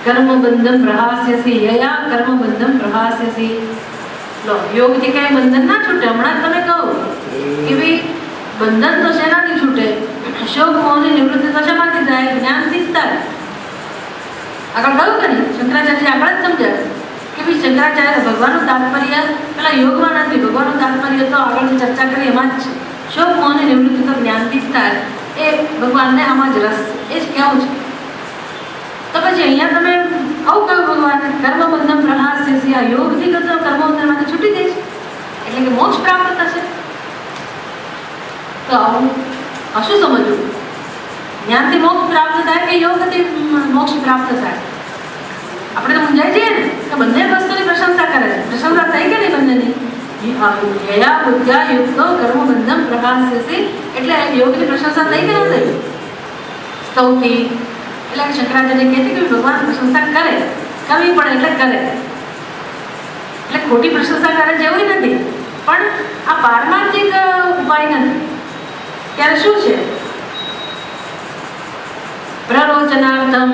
Speaker 1: કર્મબંધમ પ્રહાસ્યસી યયા કર્મબંધમ પ્રહાસ્યસી. લો, યોગથી કઈ બંધન ના છૂટે. હમણાં તમે કહો કે ભાઈ બંધન તો શેનાથી છૂટે? શોક મોહની નિવૃત્તિ તો શેમાંથી થાય? જ્ઞાનથી જ થાય. આગળ કહ્યું કે નહીં, શંકરાચાર્ય આગળ જ સમજાવે કે ભાઈ શંકરાચાર્ય ભગવાનનું તાત્પર્ય પેલા યોગમાં નથી, ભગવાનનું તાત્પર્ય તો આગળ જે ચર્ચા કરી એમાં જ છે. શોક મોહને નિવૃત્તિ તો જ્ઞાનથી જ થાય, એ ભગવાનને આમાં જ રસ છે, એ જ કહેવું છે. તો પછી અહીંયા તમે આવું કહ્યું ભગવાન કર્મબંધન પ્રહાસ્યસી, આ યોગથી તો કર્મબંધનમાંથી છૂટી જઈશ એટલે કે મોક્ષ પ્રાપ્ત થશે. તો આવું આ શું સમજવું? જ્ઞાનથી મોક્ષ પ્રાપ્ત થાય કે યોગથી મોક્ષ પ્રાપ્ત થાય? આપણે તો મૂંઝાઈ જઈએ ને કે બંને વસ્તુની પ્રશંસા કરે છે. પ્રશંસા થઈ કે નહીં બંનેની? યયા બુદ્ધ્યા યુક્તો કર્મબંધન પ્રહાસ્યસી એટલે યોગની પ્રશંસા થઈ કે ન થઈ? સ્તૌતિ એટલે શંકરાચાર્ય કહે છે કે ભગવાન પ્રશંસા કરે, કરવી પડે એટલે કરે, એટલે ખોટી પ્રશંસા કરે જેવું નથી. પણ આ પારમાર્થિક ઉપાય નથી. ત્યારે શું છે? પ્રરોચનાર્થમ,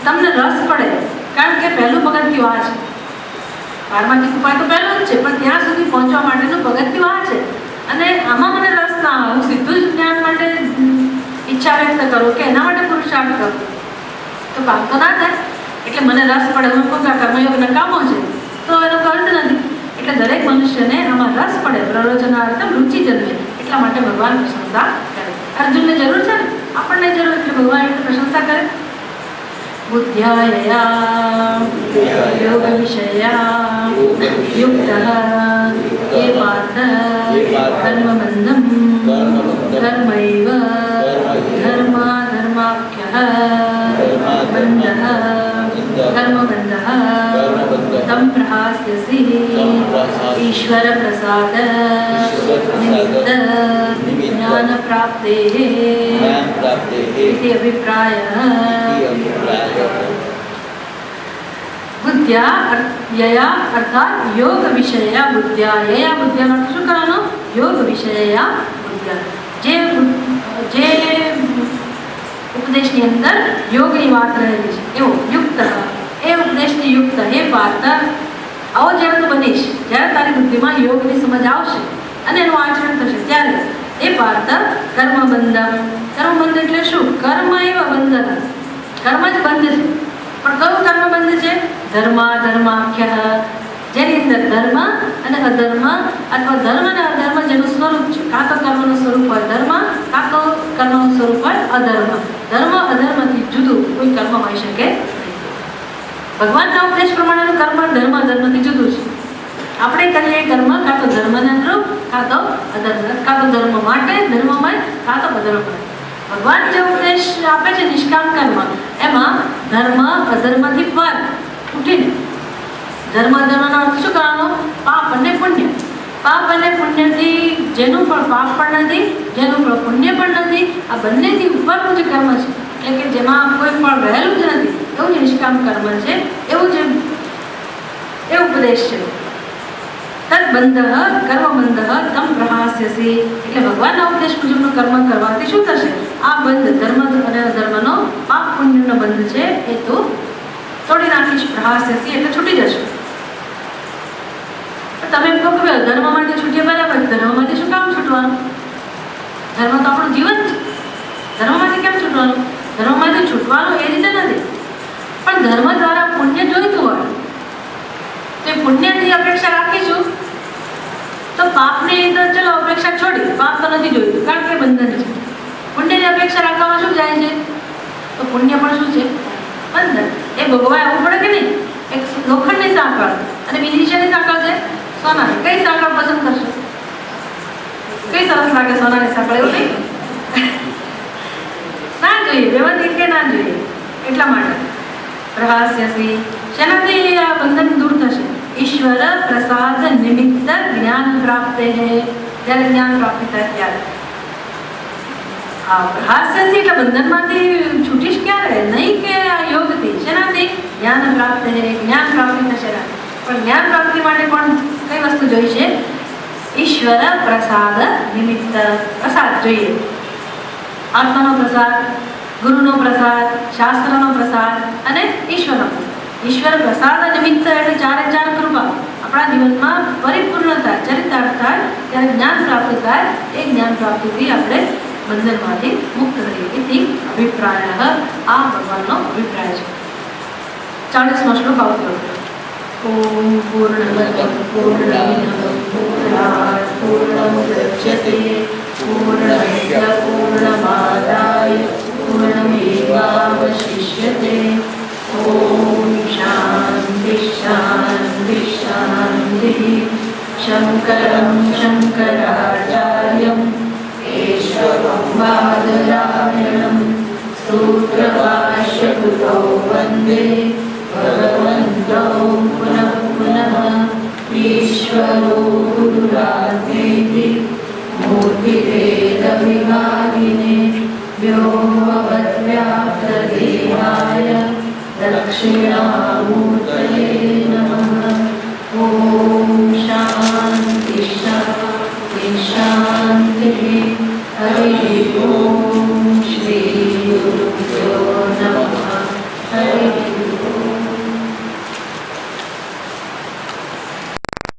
Speaker 1: તમને રસ પડે, કારણ કે પહેલું પગથિયું આ છે. પારમાર્થિક ઉપાય તો પહેલો જ છે, પણ ત્યાં સુધી પહોંચવા માટેનું પગથિયું આ છે. અને આમાં મને રસ ના આવે, હું સીધું જ જ્ઞાન માટે ઈચ્છા વ્યક્ત કરું કે એના માટે પુરુષાર્થ કરું તો કામ તો ના થાય. એટલે મને રસ પડે, હું કહું કે કર્મયોગ નકામો છે તો એનો અર્થ નથી. એટલે દરેક મનુષ્યને આમાં રસ પડે, પ્રરોચનાર્થમ રુચિ જન્મે, એટલા માટે ભગવાન પ્રશંસા કરે. અર્જુનને જરૂર છે ને, આપણને જરૂર, એટલે ભગવાન એટલે પ્રશંસા કરે. બુદ્ધ્યા યોગ વિષયા યુક્તઃ ये पार्थ कर्मबन्धं कर्मैव धर्माख्यः बन्धः कर्मबन्धः तं प्रहास्यसि ईश्वरप्रसाद निमित्त ज्ञानप्राप्तेः इति अभिप्रायः. બુદ્ધ્યા યયા અર્થાત યોગ વિષયા બુદ્ધ્યા. યયા બુદ્ધ્યાનો અર્થ શું કરવાનો? યોગ વિષયા બુદ્ધ્યા. જે ઉપદેશની અંદર યોગની વાત રહેલી છે એવો યુક્ત, એ ઉપદેશની યુક્ત. હે પાર્થ, આવો જ્યારે તું બનીશ, જ્યારે તારી બુદ્ધિમાં યોગની સમજ આવશે અને એનું આચરણ થશે, ત્યારે એ પાર્થ કર્મબંધમ. કર્મબંધ એટલે શું? કર્મ એવ બંધન, કર્મ જ બંધ છે. પણ કયું કર્મબંધ છે? ધર્માખ્ય, જેની અંદર ધર્મ અને અધર્મ અથવા ધર્મ અને અધર્મ જેનું સ્વરૂપ છે. કાં તો કર્મનું સ્વરૂપ હોય ધર્મ, કાં તો કર્મનું સ્વરૂપ હોય અધર્મ. ધર્મ અધર્મથી જુદું કોઈ કર્મ હોઈ શકે નહીં. ભગવાનના ઉપદેશ પ્રમાણેનું કર્મ ધર્મ અધર્મથી જુદું છે. આપણે કરીએ કર્મ કાં તો ધર્મને અનુરૂપ, કાં તો અધર્મ, કાં તો ધર્મ માટે ધર્મમય, કાં તો અધર્મમય. ભગવાન જે ઉપદેશ આપે છે નિષ્કામ કર્મ, એમાં ધર્મ અધર્મથી પર ઉઠીને ધર્મ અધર્મનો અર્થ શું કરવાનો? પાપ અને પુણ્ય. પાપ અને પુણ્યથી જેનું પણ પાપ પણ નથી, જેનું પણ પુણ્ય પણ નથી, આ બંનેથી ઉપરનું જે કર્મ છે, એટલે કે જેમાં કોઈ પણ રહેલું જ નથી, એવું જે નિષ્કામ કર્મ છે, એવું જે એ ઉપદેશ છે. તદબંધ કર્મબંધ તમ પ્રહાસ્યસી, એટલે ભગવાનના ઉપદેશ મુજબનું કર્મ કરવાથી શું થશે? આ બંધ ધર્મ અને અધર્મનો પાપ પુણ્યનો બંધ છે એ તો તોડી નાખીશ. પ્રહાસ્યસી એટલે છૂટી જશે. તમે એમ કહો કે ધર્મમાંથી છૂટીએ, બરાબર, ધર્મમાંથી શું કામ છૂટવાનું? ધર્મ તો આપણું જીવન છે, ધર્મમાંથી કેમ છૂટવાનું? ધર્મમાંથી છૂટવાનું એ રીતે નથી, પણ ધર્મ દ્વારા પુણ્ય જોઈતું હોય તો એ પુણ્યની અપેક્ષા રાખીશું તો પાપની તો ચલો અપેક્ષા છોડી, પાપ તો નથી જોઈતું કારણ કે બંધન છે. પુણ્યની અપેક્ષા રાખવામાં શું જાય છે? તો પુણ્ય પણ શું છે? બંધન. એ ભોગવાય આવવું પડે કે નહીં? એક લોખંડની સાંકળ અને બીજી શેની સાંકળ છે? સોનાની. કઈ સાંકળ પસંદ કરશો? કઈ સરસ લાગે સોનાની સાંકળ? એવું નહીં ના જોઈએ, વ્યવસ્થિત કે ના જોઈએ. એટલા માટે પ્રહાસ્યસી, શેનાથી આ બંધન દૂર થશે? ઈશ્વર પ્રસાદ નિમિત્ત જ્ઞાન પ્રાપ્તે હે, જ્યારે જ્ઞાન પ્રાપ્તિ થાય ત્યારે. આ પ્રહાસ્યથી એટલે બંધનમાંથી છૂટીશ ક્યારે? નહીં કે આ યોગથી. શેનાથી? જ્ઞાન પ્રાપ્ત હે, જ્ઞાન પ્રાપ્તિ થશે. પણ જ્ઞાન પ્રાપ્તિ માટે પણ કઈ વસ્તુ જોઈ છે? ઈશ્વર પ્રસાદ નિમિત્ત. પ્રસાદ જોઈએ, આત્માનો પ્રસાદ, ગુરુનો પ્રસાદ, શાસ્ત્રનો પ્રસાદ અને ઈશ્વરનો પ્રસાદ. ઈશ્વર પ્રસાદ નિમિત્ત એટલે ચારે ચાર કૃપા આપણા જીવનમાં પરિપૂર્ણ થાય, ચરિતાર્થ થાય, ત્યારે જ્ઞાન પ્રાપ્ત થાય. એ જ્ઞાન પ્રાપ્તિથી આપણે બંધનમાંથી મુક્ત થઈએ. એથી અભિપ્રાય, આ ભગવાનનો અભિપ્રાય છે. 40वां श्लोक आवतो ओम पूर्णमद पूर्णमिदं पूर्णात् पूर्णमुदच्यते पूर्णस्य पूर्णमादाय पूर्णमेवावशिष्यते ओम शांति शांति शांति शंकरं शंकराचार्यं केशवं बादरायणं सूत्रभाष्यकृतौ वन्दे भगवन्तौ पुनः पुनः ईश्वरो गुरुरात्मेति मूर्तिभेदविभागिने व्योमवद्व्याप्तदेहाय दक्षिणामूर्तये नमः ॐ शान्ति शान्ति शान्तिः हरिः ॐ श्रीगुरुभ्यो नमः हरिः